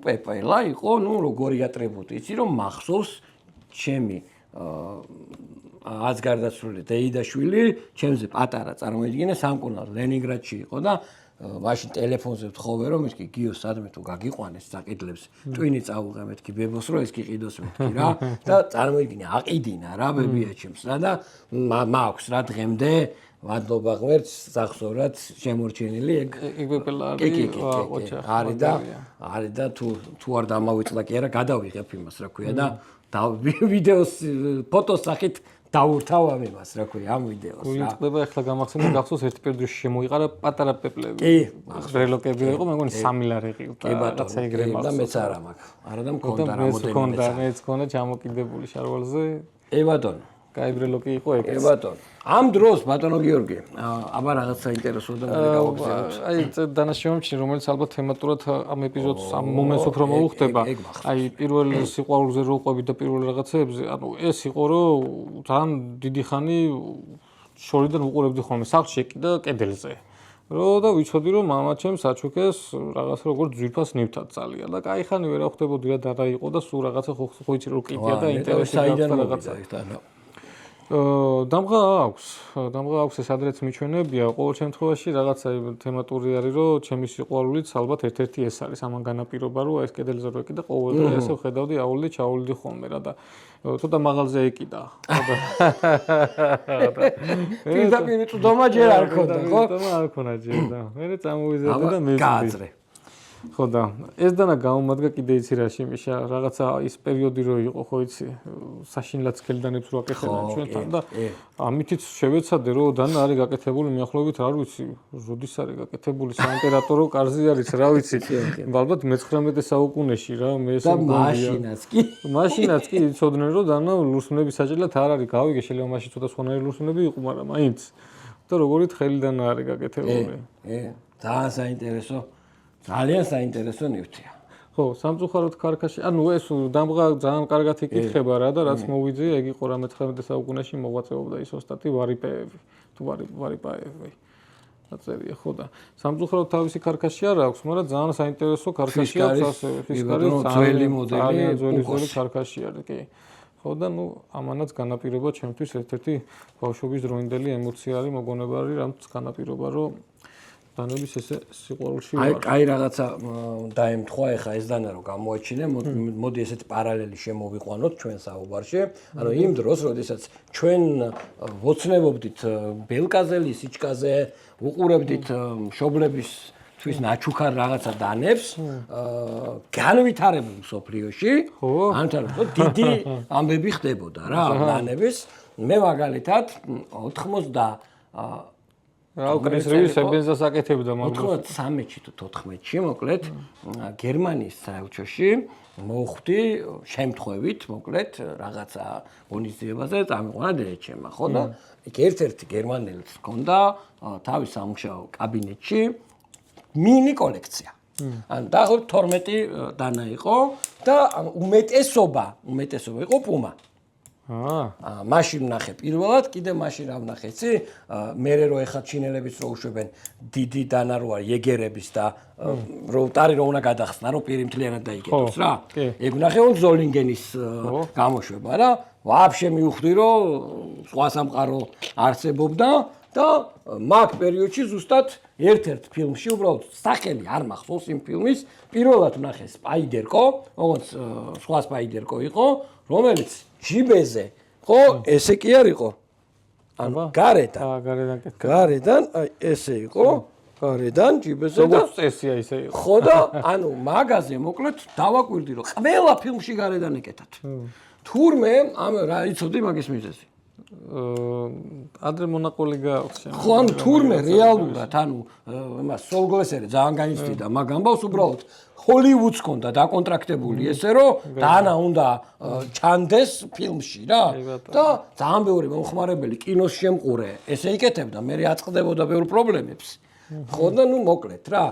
პეპელა იყო, ნუ როგორი ატრიბუტი, იცი რომ მახსოვს ჩემი აზგარდაცვლილი დეიდაშვილი ჩემზე პატარა წარმოიდგინე სამკურნალო ლენინგრადში იყო და მაშინ ტელეფონზე ვთხოვე რომ ის კი გიო სადმე თუ გაგიყვანეს საკიდლებს ტვინი წაუღე მეთქი ბებოს რომ ეს კი ყიდოს მეთქი რა და წარმოიდგინე აყიდინა რა ბებიაჩემს რა და მაქვს რა დღემდე ვადლობა ღმერთს სახსოვრად შემორჩენილი ეგ პეპელა არის და თუ არ დამავიწყდა კი არა გადავიღებ იმას რა ქვია და ვიდეოს ფოტოს სახით დაურთავავ იმას რა ქვია ამ ვიდეოს რა. უიტყვება ახლა გამახსენდა გახსოვს ერთ პერიოდში შემოიყარა პატარა პეპლები. კი, ბრელოკები იყო, მე მგონი 3 ლარი ყივდა. რაცა ეგრე მახსოვს. და მეც არა მაქვს. არა და მქონდა რამოდენიმე. მეც მქონდა ჩამოკიდებული შარვალზე. ბატონო. კაი ბრელოკი იყო ეგეც. ბატონო. ამ დროს ბატონო გიორგი, აბა რაღაც საინტერესო და გავაგზავნოთ. აი დანაშრომში რომელიც ალბათ თემატურად ამ ეპიზოდს ამ მომენტს უფრო მოუხდება. აი პირველ სიყვარულზე რო ყვები და პირველ რაღაცეებზე, ანუ ეს იყო რომ ძალიან დიდი ხანი შორიდან უყურებდი ხოლმე სახლში და კედელზე. რო და ვიცოდი რომ მამაჩემს აჩუქეს რაღაც როგორც ძვირფას ნივთად წალია და კაი ხანი ვერ ახვდებოდი რა და იყო და სულ რაღაცა ხო იცი რო კიდია და ინტერესი გაქვს რაღაცა. დამღა აქვს ეს ადრეც მიჩვენებია ყოველ შემთხვევაში რაღაცა თემატური არის რომ ჩემი სიყვარულიც ალბათ ერთ-ერთი ეს არის ამან განაპირობა რომ ეს კედელზე რო ეკიდა ყოველდღე ესე ვხედავდი აულიდი ჩაულიდი ხოლმე რა და ცოტა მაღალზე ეკიდა პირდაპირ წვდომა ჯერ არ ქონდა ხო? წვდომა არ ქონა ჯერ და მე წამოვიზარდი და მეზდი ხო და ეს დანა გამომადგა კიდე იცი რა შემიშა რაღაცა ის პერიოდი რო იყო ხო იცი საშინლად სქელდანებს რო აკეთებდნენ ჩვენთან და ამითიც შევეცადე რომ დანა არის გაკეთებული მიახლოებით არ ვიცი როდის არის გაკეთებული საიმპერატორო კარზე არის რა ვიცი ალბათ მე-19 საუკუნეში რა მე ეს მაშინაც კი იცოდნენ რომ დანა ლურსმნები საჭირლად არ არის გავიგე შეიძლება მაშინ ცოტა სხვანაირი ლურსმნები იყო მაგრამ მაინც და როგორი თხელი დანა არის გაკეთებული ძალიან საინტერესო ძალიან საინტერესო ნივთია. ხო, სამწუხაროდ ქარქაში, ანუ ეს დამღა ძალიან კარგად იკითხება რა და რაც მოვიძიე, ეგ იყო რა მე-19 საუკუნეში მოღვაწეობდა ის ოსტატი ვარიპეევი, თუ ვარიპაევი. აწერია ხო და სამწუხაროდ თავისი ქარქაში არ აქვს, მაგრამ ძალიან საინტერესო ქარქაში აქვს ასევე ფისკარის ძველი მოდელი, ძველი ქარქაში არის, კი. ხო და ნუ ამანაც განაპირობა ჩემთვის ერთ-ერთი ბავშვობის დროინდელი ემოცია არის, მოგონება არის, რამც განაპირობა რომ დანების ესე სიყვარულში ვარ. აი რაღაცა დაემთხვა ეხა ეს დანა რომ გამოაჩინე, მოდი ესეთი პარალელი შემოვიყვანოთ ჩვენ საუბარში. ანუ იმ დროს, როდესაც ჩვენ ვოცნებობდით ბელკაზე, ლისიჩკაზე, უყურებდით მშობლებისთვის ნაჩუქარ რაღაცა დანებს, განვითარებულ სოფლიოში, ამიტომ დიდი ამბები ხდებოდა რა დანების. მე მაგალითად 90 რა უკრის რივის ბენზას აკეთებდა მაგრამ 93-ში თუ 14-ში მოკლედ გერმანიის საელჩოში მოხვდი შემთხვევით მოკლედ რაღაცა ღონისძიებაზე წამიყვანა დედაჩემმა ხო და იქ ერთ-ერთი გერმანელიც ჰქონდა თავის სამუშაო კაბინეტში მინი კოლექცია ან დაახლოებით 12 დანა იყო და უმეტესობა იყო პუმა მაშინ ვნახე პირველად, კიდე მაშინ რა ვნახე, იცი? მერე რო ეხა ჩინელებიც რო უშვებენ დიდი დანა რო არის ეგერების და რო ტარი რო უნდა გადახსნა, რომ პირი მთლიანად დაიგეთოს რა. ეგ ვნახე on ზოლინგენის გამოშვება რა. ვაფშე მივხვდი რომ სხვა სამყარო არსებობდა და მაგ პერიოდში ზუსტად ერთ-ერთ ფილმში უბრალოდ სახელი არ მახსოვს იმ ფილმის პირველად ვნახე სპაიდერკო, როგორც სხვა სპაიდერკო იყო, რომელიც ჯიბეზე ხო ესე კი არ იყო ანუ გარედან აი ესე იყო გარედან ჯიბეზე და როგორც წესია ისე იყო ხო და ანუ მაგაზე მოკლედ დავაკვირდი რომ ყველა ფილმში გარედან ეკეთათ თურმე ამ რა იცოდი მაგის მიზეზი ადრე მონაყოლი გააქვს ხო ანუ თურმე რეალურად ანუ იმას სოლგლესერი ძალიან განიცდიდა მაგ ამბავს უბრალოდ ჰოლივუდს ჰქონდა დაკონტრაქტებული ესე რომ დანა უნდა ჩანდეს ფილმში რა და ძალიან ბევრი მომხმარებელი კინოს შემყურე ესე იკეთებდა მე აწყდებოდა ბევრ პრობლემებს ხო და ნუ მოკლედ რა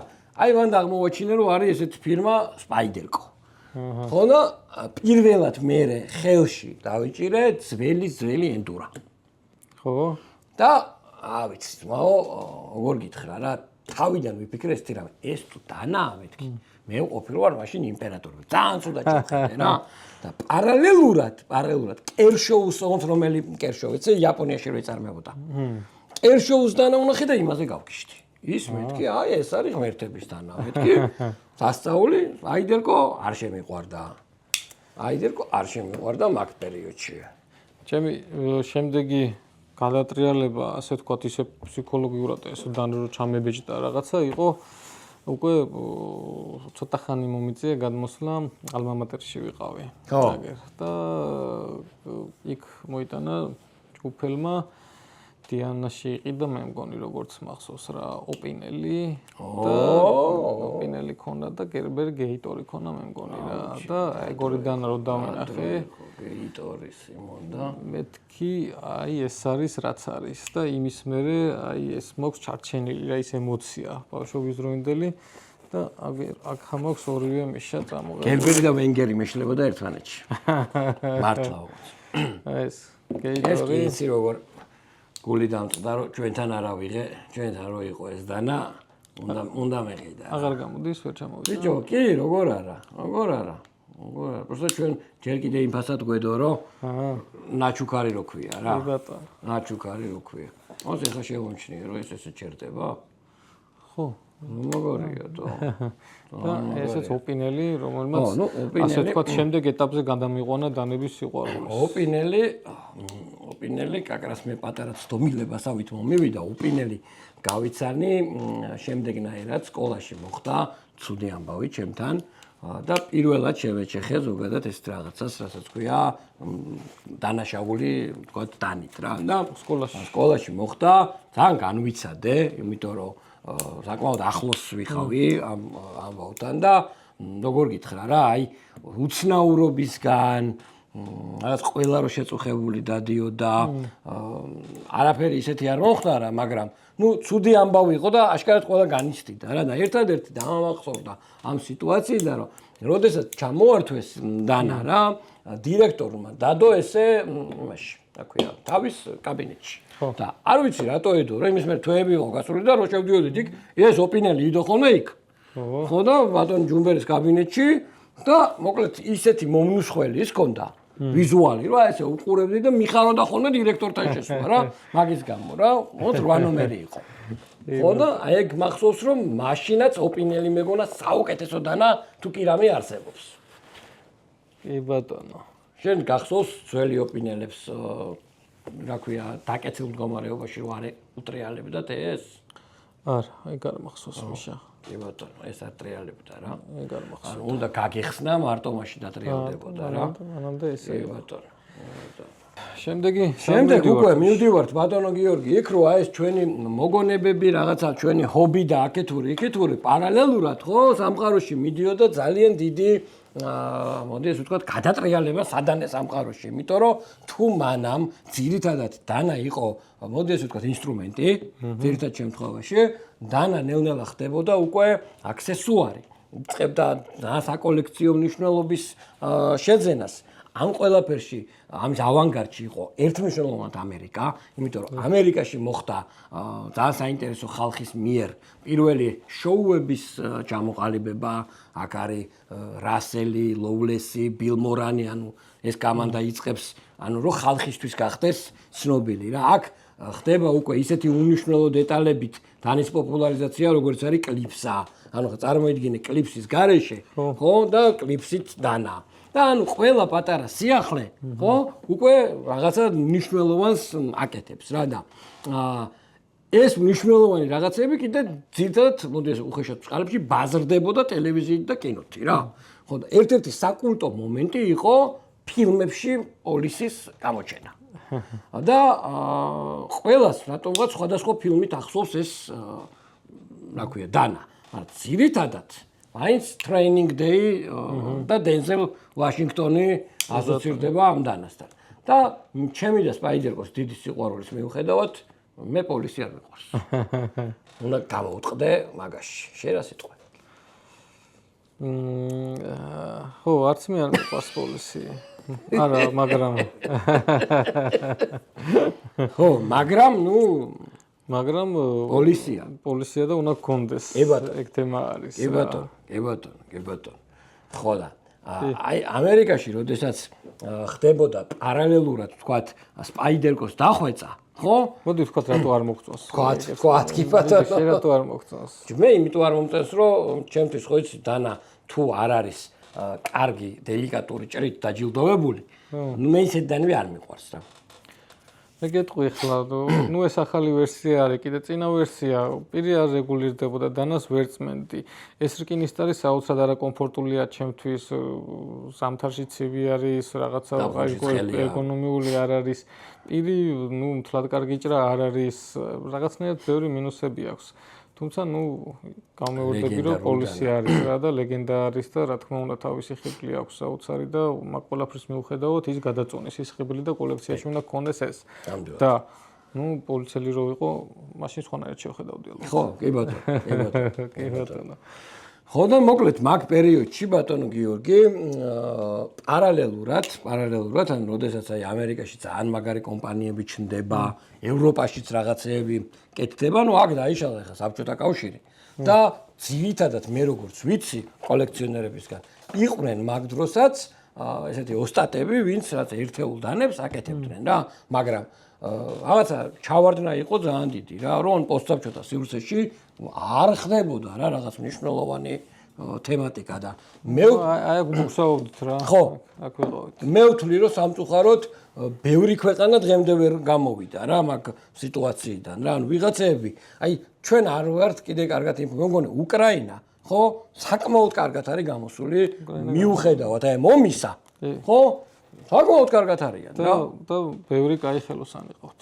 აი მან აღმოაჩინა რომ არის ესეთი ფირმა სპაიდერკო ხო და პირველად მე ხელში დავიჭირე ძველი ენდურა ხო და ავიცი როგორ გითხრა რა თავიდან ვიფიქრე ეს თირა ეს თუ დანაა მეთქი მე ყოფილი ვარ მაშინ იმპერატორი ძალიან ცუდა ჩახედე რა და პარალელურად კერშოუს რომელი კერშოუ იცი იაპონიაში რო იწარმოებოდა კერშოუს დანა უნახე და იმაზე გავგიშდი ის მეთქი აი ეს არის ღმერთების დანა მეთქი სასწაული აიდერკო არ შემიყვარდა მაგ პერიოდში ჩემი შემდეგი გადატრიალება ასე თქვა ისე ფსიქოლოგიურად ესე დანრო ჩამებეჭდა რაღაცა იყო უკვე ცოტა ხანი მომიწია გადმოსვლა ალმა-მატერში ვიყავი. და იქ მოიტანა ჯგუფელმა დიანაში იყიდა მე მგონი როგორც მახსოვს რა ოპინელი და ოპინელი ქონდა და გერბერ გეიტორი ქონდა მე მგონი რა და ეგორიდან რო დავინახე გეიტორი სიმონ და მეთქი აი ეს არის რაც არის და იმის მერე აი ეს მოქვს ჩარჩენილი რა ის ემოცია ბავშვობის დროინდელი და აქ ხამოქს ორივე მეშა წამოღება გერბერი და ვენგერი მეშლებოდა ერთმანეთში მართლა ეს გეიტორი ეს როგორ გული დამწყდა რომ ჩვენთან არა ვიღე, ჩვენთან რო იყო ეს დანა, უნდა მეყიდა. აღარ გამოდის, ვერ ჩამოვიდა. ბიჭო, კი, როგორ არა. просто ჩვენ ჯერ კიდე იმ ფასად გვედო რომ ნაჩუქარი რო ქვია რა. ბატონო. ნაჩუქარი რო ქვია. ოს ეხა შევამჩნიე რომ ეს ესე ჩერდება? ხო. მაგარია და ესეც ოპინელი, რომელმაც ასე თქვა შემდეგ ეტაპზე გადამიყვანა დანების სიყვარულს. ოპინელი კაკრას მე პატარა ცდომილებასავით მომივიდა ოპინელი გავიცანი შემდეგნაირად სკოლაში მოხდა ცუდი ამბავი ჩემთან და პირველად შევეჩეხე ზოგადად ეს რაღაცას რასაც ქვია დანაშაული თქვა დანით რა და სკოლაში მოხდა ძალიან განვიცადე იმიტომ რომ საკმაოდ ახლოს ვიხავი ამ ამბავთან და როგორ გითხრა რა აი უცნაურობისგან რაღაც ყველა რო შეწუხებული დადიოდა არაფერი ისეთი არ მოხდა რა მაგრამ ნუ ცუდი ამბავი იყო და აშკარად ყველა განიცდიდა რა და ერთადერთი დამახსოვრდა ამ სიტუაციიდან რომ როდესაც ჩამოართვეს დანა რა დირექტორმა დადო ესე იმაში რა ქვია თავის კაბინეტში და არ ვიცი რატო ედო რა იმის მე თვეები იყო გასული და რო შევდიოდით იქ ეს ოპინელი იდო ხოლმე იქ ხო და ბატონ ჯუმბერის კაბინეტში და მოკლედ ისეთი მომნუსხველი ის ქონდა ვიზუალი რა ესე უყურებდი და მიხაროდა ხოლმე დირექტორთან შესვლა რა მაგის გამო რა 8 ნომერი იყო ხო და აი ეგ მახსოვს რომ მაშინაც ოპინელი მეგონა საუკეთესო დანა თუ კი რამე არსებობს კი ბატონო შენ გახსოვს ძველი ოპინელებს რა ქვია დაკეცილ მდგომარეობაში რო არ უტრიალებდათ ეს არა ეგ არ მახსოვს მიშა კი ბატონო ეს არ ტრიალებდა რა ეგ არ მახსოვს უნდა გაგეხსნა მარტო მაშინ დატრიალდებოდა რა მანამდე ესე კი ბატონო შემდეგ უკვე მივდივართ ბატონო გიორგი იქ რო აი ეს ჩვენი მოგონებები რაღაცა ჩვენი ჰობი და აქეთური პარალელურად ხო სამყაროში მიდიოდა ძალიან დიდი მოდი ეს ვთქვათ გადატრიალება სადანე სამყაროში იმიტომ რომ თუ მანამ ძირითადად დანა იყო მოდი ეს ვთქვათ ინსტრუმენტი ძირითად შემთხვევაში დანა ნელ-ნელა ხდებოდა უკვე აქსესუარი იწყებდა საკოლექციო მნიშვნელობის შეძენას ამ ყველაფერში ამის ავანგარდში იყო ერთმნიშვნელოვნად ამერიკა, იმიტომ რომ ამერიკაში მოხდა ძალიან საინტერესო ხალხის მიერ პირველი შოუების ჩამოყალიბება, აქ არის რასელი, ლოვლესი, ბილ მორანი, ანუ ეს კომანდა იწყებს, ანუ რომ ხალხისთვის გახდეს ცნობილი რა. აქ ხდება უკვე ისეთი უნიშნელო დეტალებით დანის პოპულარიზაცია, როგორც არის კლიპსა. ანუ წარმოიდგინე კლიპსის გარეშე, ხო და კლიპსით დანა. და ანუ ყველა პატარა სიახლე, ხო, უკვე რაღაცა მნიშვნელოვანს აკეთებს რა და ეს მნიშვნელოვანი რაღაცები კიდე ძირითადად მოდი ეს უხეშად წყალებში ბაზრდებოდა ტელევიზიით და კინოთი რა. ხო და ერთ-ერთი საკულტო მომენტი იყო ფილმებში პოლისის გამოჩენა. და ყველას რატომღაც სხვადასხვა ფილმით ახსოვს ეს რა ქვია დანა. მაგრამ ძირითადად მაინც Training Day და Denzel Washington-ი ასოცირდება ამ დანასთან. და ჩემი და Spider-Man-ის დიდი სიყვარულის მიუხედავად მე პოლისი არ მიყვარს. უნდა გავაუტყდე მაგაში. შენ რა სიტყვა? ხო, არც მე არ მიყვარს პოლისი. არა, მაგრამ ხო, მაგრამ პოლიცია და უნდა გქონდეს. ეგ თემა არის. კი ბატონო. ხო და აი ამერიკაში როდესაც ხდებოდა პარალელურად ვთქვათ სპაიდერ-კოს დახვეწა, ხო? მოდი ვთქვათ რატო არ მოგწონს. ვთქვათ კი ბატონო. შენ რატო არ მოგწონს? მე იმიტომ არ მომწონს, რომ ჩემთვის ხო იცი დანა თუ არ არის კარგი დელიკატური ჭრით დაჯილდოვებული, მე ისედანვე არ მიყვარს რა. მე გეტყვი ხლა, ნუ ეს ახალი ვერსია არის, კიდე წინა ვერსია, პირი არ რეგულირდებოდა, დანას ვერწმენდი. ეს რკინისტ არის საოცრად არაკომფორტულია ჩემთვის, ზამთარში ცივი არის, რაღაცა ერგონომიული არ არის. პირი, ნუ მთლად კარგი ჭრა არ არის, რაღაცნაირად ბევრი მინუსები აქვს. თუმცა, ნუ გამოვერდები, რომ პოლისი არის რა და ლეგენდა არის და რა თქმა უნდა თავისი ხიბლი აქვს საოცარი და მაგ ყველაფრის მიუხედავად ის გადაწონის ის ხიბლი და კოლექციაში უნდა გქონდეს ეს. და ნუ პოლიციელი რო იყო, მაშინ სხვანაირად შევხედავდი ალბათ. ხო, კი ბატონო. ხო და მოკლედ მაგ პერიოდში ბატონო გიორგი პარალელურად, ანუ როდესაც აი ამერიკაში ძალიან მაგარი კომპანიები ჩნდება, ევროპაშიც რაღაცეები კეთდება, ნუ აქ დაიშალა ხა საბჭოთა კავშირი. და ძირითადად მე როგორც ვიცი კოლექციონერებისგან, იყვნენ მაგ დროსაც ესეთი ოსტატები, ვინც რაც ერთეულ დანებს აკეთებდნენ რა, მაგრამ რაღაცა ჩავარდნა იყო ძალიან დიდი რა, რომ პოსტსაბჭოთა სივრცეში არ ხდებოდა რა რაღაც მნიშვნელოვანი თემატიკა და მე აი აქ ვგუშაობდით რა. ხო, აქ ვიყავით. მე ვთვლი რომ სამწუხაროდ ბევრი ქვეყანა დღემდე ვერ გამოვიდა რა მაგ სიტუაციიდან რა, ანუ ვიღაცები, აი ჩვენ არ ვართ კიდე კარგად მე მგონი უკრაინა, ხო, საკმაოდ კარგად არის გამოსული მიუხედავად აი მომისა, ხო? საკმაოდ კარგად არიან რა. და ბევრი კაი ხელოსანი ყავთ.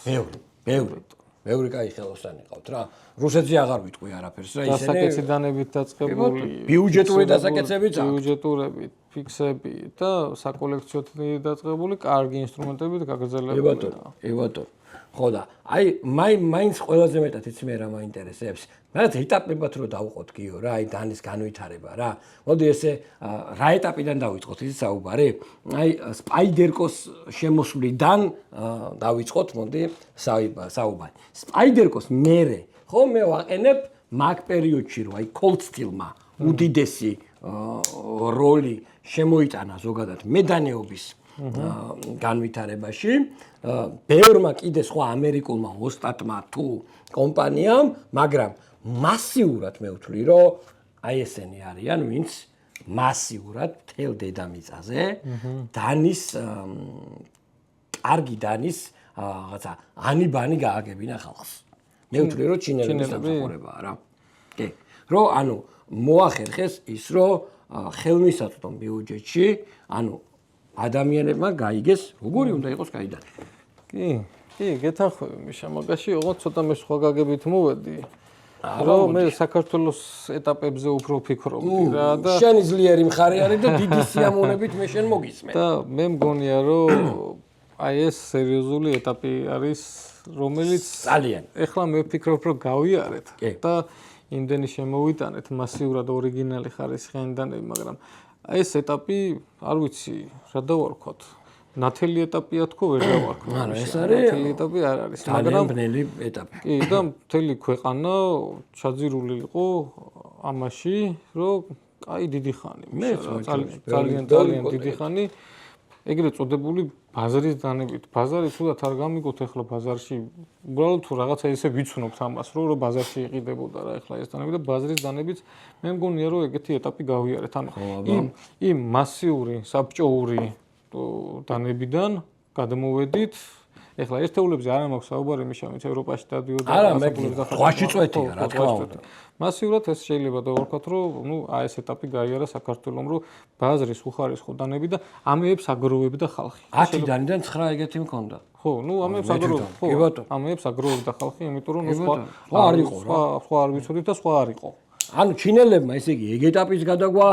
ბევრი კაი ხელოსანი ყავთ რა. რუსეთზე აღარ ვიტყვი არაფერს რა, ისინი დასაკეცი დანებით დაწყებული, ბიუჯეტური დასაკეცებიც აქვს. ბიუჯეტურებით, ფიქსები და საკოლექციოდ დაწყებული კარგი ინსტრუმენტებით გაგრძელებული. კი ბატონო. ხო და აი მაინც ყველაზე მეტად იცი მე რა მაინტერესებს. რაღაც ეტაპებად რო დავუყოთ გიო რა, აი დანის განვითარება რა. მოდი ესე რა ეტაპიდან დავიწყოთ ისი საუბარი? აი სპაიდერ-კოს შემოსვლიდან დავიწყოთ, მოდი საუბარი. სპაიდერ-კოს მერე, ხო მე ვაყენებ მაგ პერიოდში რო აი Cold Steel-მა უდიდესი როლი შემოიტანა ზოგადად მედანეობის განვითარებაში, ბევრმა კიდე სხვა ამერიკულმა ოსტატმა თუ კომპანიამ, მაგრამ მასიურად მე ვთვლი, რომ აი ესენი არიან, ვინც მასიურად მთელ დედამიწაზე დანის კარგი დანის რაღაცა ანიბანი გააგებინა ხალხს. მე ვთვლი, რომ ჩინელების დამსახურებაა რა. კი, რომ ანუ მოახერხეს ის, რომ ხელმისაწვდომ ბიუჯეტში, ანუ ადამიანებმა გაიგეს, როგორი უნდა იყოს გაიდანი. კი, გეთანხმები მიშა, მაგაში ოღონდ ცოტა მე სხვა გაგებით მოვედი. რომ მე საქართველოს ეტაპებზე უფრო ვფიქრობდი რა და შენი ძლიერი მხარე არის და დიდი სიამოვნებით მე შენ მოგისმენ. და მე მგონია რომ აი ეს სერიოზული ეტაპი არის რომელიც ძალიან. ეხლა მე ვფიქრობ რომ გავიარეთ და იმდენი შემოვიტანეთ მასიურად ორიგინალი ხარისხიანი დანები, მაგრამ აი ეს ეტაპი არ ვიცი რა დავარქვათ. ნათელი ეტაპია თქო ვერ დავარქვათ. არა, ეს არის ნათელი ეტაპი არ არის, მაგრამ ბნელი ეტაპი. კი, და მთელი ქვეყანა ჩაძირული იყო ამაში, რომ აი დიდი ხანი. მე ძალიან დიდი ხანი. ეგრეთ წოდებული ბაზარის დანებით. ბაზარი თუდად არ გამიგოთ ეხლა ბაზარში. უბრალოდ თუ რაღაცა ისე ვიცნობთ ამას, რომ ბაზარში იყიდებოდა რა ეხლა ეს დანები და ბაზრის დანებით მე მგონია რომ ეგეთი ეტაპი გავიარეთ. ანუ იმ მასიური საბჭოური დანებიდან გადმოვედით. ეხლა ერთეულებზე არ მაქვს საუბარი მიშა, ვინც ევროპაში დადიოდა. არა, მე ხვაში წვეთია რა თქმა უნდა. მასიურად ეს შეიძლება დავარქვათ, რომ ნუ აი ეს ეტაპი გაიარა საქართველოს, რომ ბაზრის უხარისხო დანები და ამეებს აგროვებდა ხალხი. 10 დანიდან 9 ეგეთი მქონდა. ხო, ნუ ამეებს აგროვებდა, ხო. ამეებს აგროვებდა ხალხი, იმიტომ რომ სხვა არ იყო რა. სხვა არ ვიცოდით და სხვა არ იყო. ანუ ჩინელებმა ესე იგი ეგ ეტაპის გადაგვა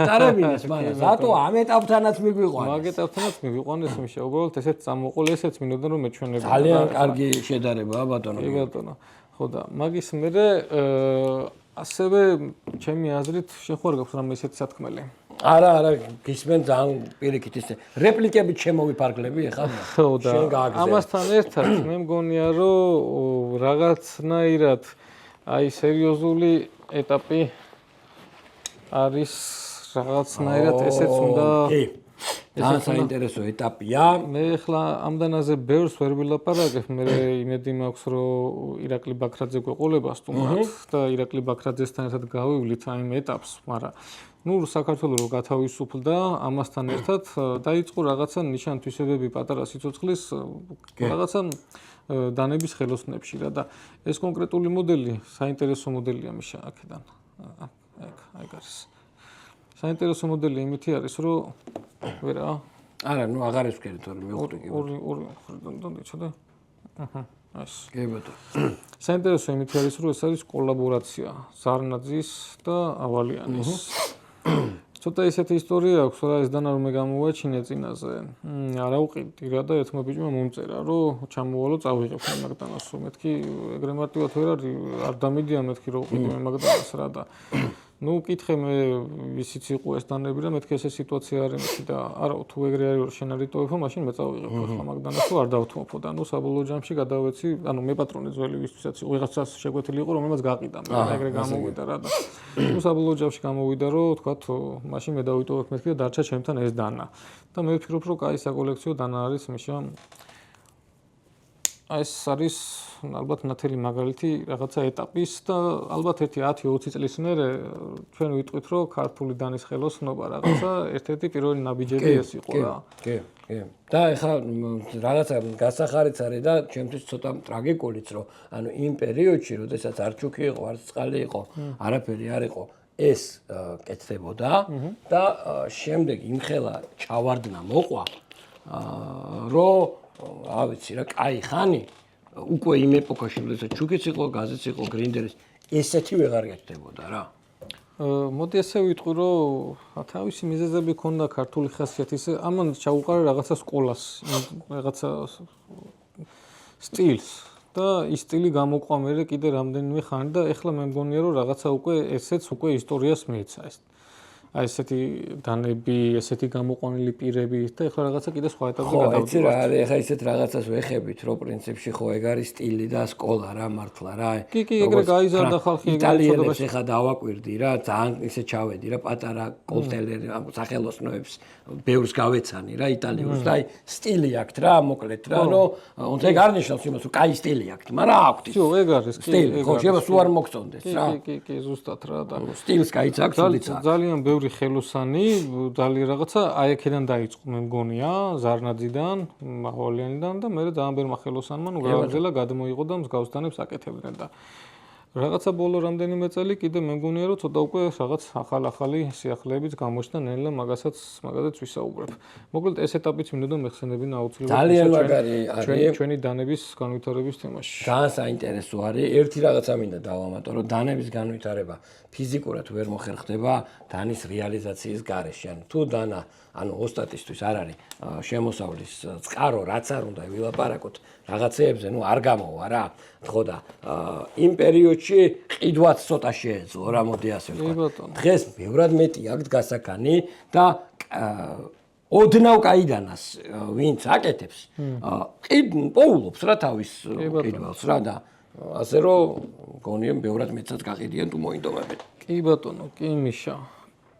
წარებინეს, მაგრამ რატო ამ ეტაპთანაც მიგვიყვანეს? მაგ ეტაპთანაც მიგვიყვანეს მიშა, უბრალოდ ესეც წამოყოლ, ესეც მინდოდა რომ მეჩვენებოდა. ძალიან კარგი შედარებაა ბატონო. კი ბატონო. ხო და მაგის მერე ასევე ჩემი აზრით შეხوار გაქვს რამე ისეთი სათქმელი. არა, გისმენ ძალიან პირიქით ისე რეპლიკებით შემოვიფარგლები ახლა. ხო და ამასთან ერთად მე მგონია რომ რაღაცნაირად აი სერიოზული ეტაპი არის რაღაცნაირად ესეც უნდა ძალიან საინტერესო ეტაპია. მე ახლა ამდანაზე ბევრს ვერ ვილაპარაკებ, მე იმედი მაქვს რომ ირაკლი ბაქრაძე გვეყოლება სტუმრად და ირაკლი ბაქრაძესთან ერთად გავივლით აიმ ეტაპს, მაგრამ ნუ საქართველოს რო გათავისუფლდა, ამასთან ერთად დაიწყო რაღაცა ნიშან-თვისებები პატარა სიცოცხლის რაღაცა დანების ხელოსნებში რა და ეს კონკრეტული მოდელი საინტერესო მოდელია მიშა აქედან. აი არის. საინტერესო მოდელი იმითი არის, რომ ვერა? არა, ნუ აღარ ევსკერი თორე მივხვდი კი. ორი დონდიჩოდა. ეს. კი ბატონო. საინტერესო იმითი არის, რომ ეს არის კოლაბორაცია ზარნაძის და ავალიანის. ცოტა ისეთი ისტორია აქვს რა ეს დანა რომ მე გამოვაჩინე წინაზე. არა უყიდი რა და ერთმა ბიჭმა მომწერა რომ ჩამოვალო წავიღებ მე მაგდანას რომ მეთქი ეგრე მარტივად ვერ არის არ დამედია მეთქი რომ უყიდი მე მაგდანას რა და ნუ კითხე მე ისიც იყო ეს დანები რა მეთქი ესე სიტუაცია არის მეთქი და არა თუ ეგრე არის რომ შენ არ იტოვებო მაშინ მე წავიღებ ხა მაგდანას რომ არ დავთმობო და ნუ საბოლოო ჯამში გადავეცი ანუ მე პატრონი ძველი ვისთვისაც ვიღაცას შეგვეთილი იყო რომელმაც გაყიდა მე ეგრე გამოვიდა რა და ნუ საბოლოო ჯამში გამოვიდა რომ თქვა მაშინ მე დავიტოვებ მეთქი და დარჩა ჩემთან ეს დანა და მე ვფიქრობ რომ კაი საკოლექციო დანა არის მიშა ეს არის ალბათ ნათელი მაგალითი რაღაცა ეტაპის და ალბათ ერთი 10-20 წლის მერე ჩვენ ვიტყვით რომ ქართული დანის ხელოსნობა რაღაცა ერთ-ერთი პირველი ნაბიჯები ეს იყო რა. კი. და ეხლა რაღაცა გასახარიც არის და ჩემთვის ცოტა ტრაგიკულიც რომ ანუ იმ პერიოდში, როდესაც არჩუკი იყო, არც წყალი იყო, არაფერი არ იყო, ეს კეთდებოდა და შემდეგ იმხელა ჩავარდნა მოყვა რომ რა ვიცი რა, კაი ხანი უკვე იმ ეპოქაში, როდესაც ჩუკიც იყო, გაზიც იყო, გრინდერის ესეთი ვეღარ გეთდებოდა რა. მოდი ასე ვიტყვი, რომ თავისი მიზეზები ქონდა ქართული ხასიათის, ამან ჩაუყარა რაღაცა სკოლას, რაღაცა სტილს და ის სტილი გამოყვა მე კიდე რამდენიმე ხანი და ეხლა მე მგონია რომ რაღაცა უკვე ესეც უკვე ისტორიას მიეცა ეს. აი ესეთი დანები, ესეთი გამოყვანილი პირები და ეხლა რაღაცა კიდე სხვა ეტაპზე გადავდივართ. ხო, იცი რა არის, ეხლა ისეთ რაღაცას ვეხებით, რომ პრინციპში ხო ეგ არის სტილი და სკოლა რა მართლა რა. კი, ეგრე გაიზარდა ხალხი ეგრე იტალიელებს ეხლა დავაკვირდი რა, ძალიან ისე ჩავედი რა, პატარა კოლტელერი სახელოსნოებს ბევრს გავეცანი რა იტალიურს და აი სტილი აქვთ რა, მოკლედ რა, რომ ეგ არ ნიშნავს იმას, რომ კაი სტილი აქვთ, მაგრამ აქვთ. всё, ეგ არის, კი, სტილი, ხო, შეიძლება სულ არ მოგწონდეს რა. კი, ზუსტად რა და სტილს კაიც აქვს, თუმცა ძალიან ბევრი ხელოსანი, ძალიან რაღაცა აი აქედან დაიწყო მე მგონია, ზარნაძიდან, ავალიანიდან და მე ძალიან ბევრმა ხელოსანმა ნუ გააგრძელა, გადმოიღო და მსგავს დანებს აკეთებდნენ და რაღაცა ბოლო რამდენიმე წელი კიდე მე მგონია რომ ცოტა უკვე რაღაც ახალი სიახლეებიც გამოჩნდა ნელა მაგასაც ვისაუბრებ. მოკლედ ეს ეტაპიც მინდოდა მეხსენებინა აუცილებლად ძალიან მაგარი არის ჩვენი დანების განვითარების თემაში. ძალიან საინტერესო არის. ერთი რაღაცა მინდა დავამატო, რომ დანების განვითარება ფიზიკურად ვერ მოხერხდება დანის რეალიზაციის გარეშე. ანუ თუ დანა, ანუ ოსტატისთვის არ არის შემოსავლის წყარო, რაც არ უნდა ვილაპარაკოთ რაღაცეებზე, ნუ არ გამოვა რა. ხო და იმ პერიოდში ყიდვაც ცოტა შეეძლო რა, მოდი ასე ვთქვა. დღეს ბევრად მეტი აქვს გასაგანი და ოდნავ კაიდანას ვინც აკეთებს, პოულობს რა თავის ყიდველს რა და ასე რომ მგონია ბევრად მეცაც გაყიდიან თუ მოინდომებენ. კი ბატონო, კი მიშა.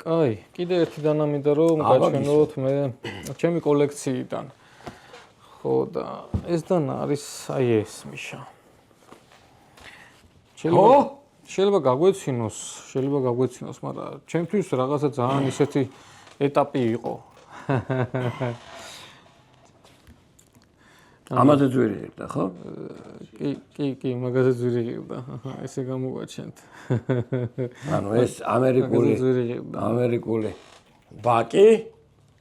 კაი, კიდე ერთი დანა მინდა რომ გაჩვენოთ მე ჩემი კოლექციიდან. ხო და ეს დანა არის აი ეს მიშა. შეიძლება გაგვეცინოს, მაგრამ ჩემთვის რაღაცა ძალიან ისეთი ეტაპი იყო. ამაზე ძვირი ღირდა, ხო? კი, მაგაზე ძვირი ღირდა. ესე გამოგვაჩენთ. ანუ ეს ამერიკული ბაკი,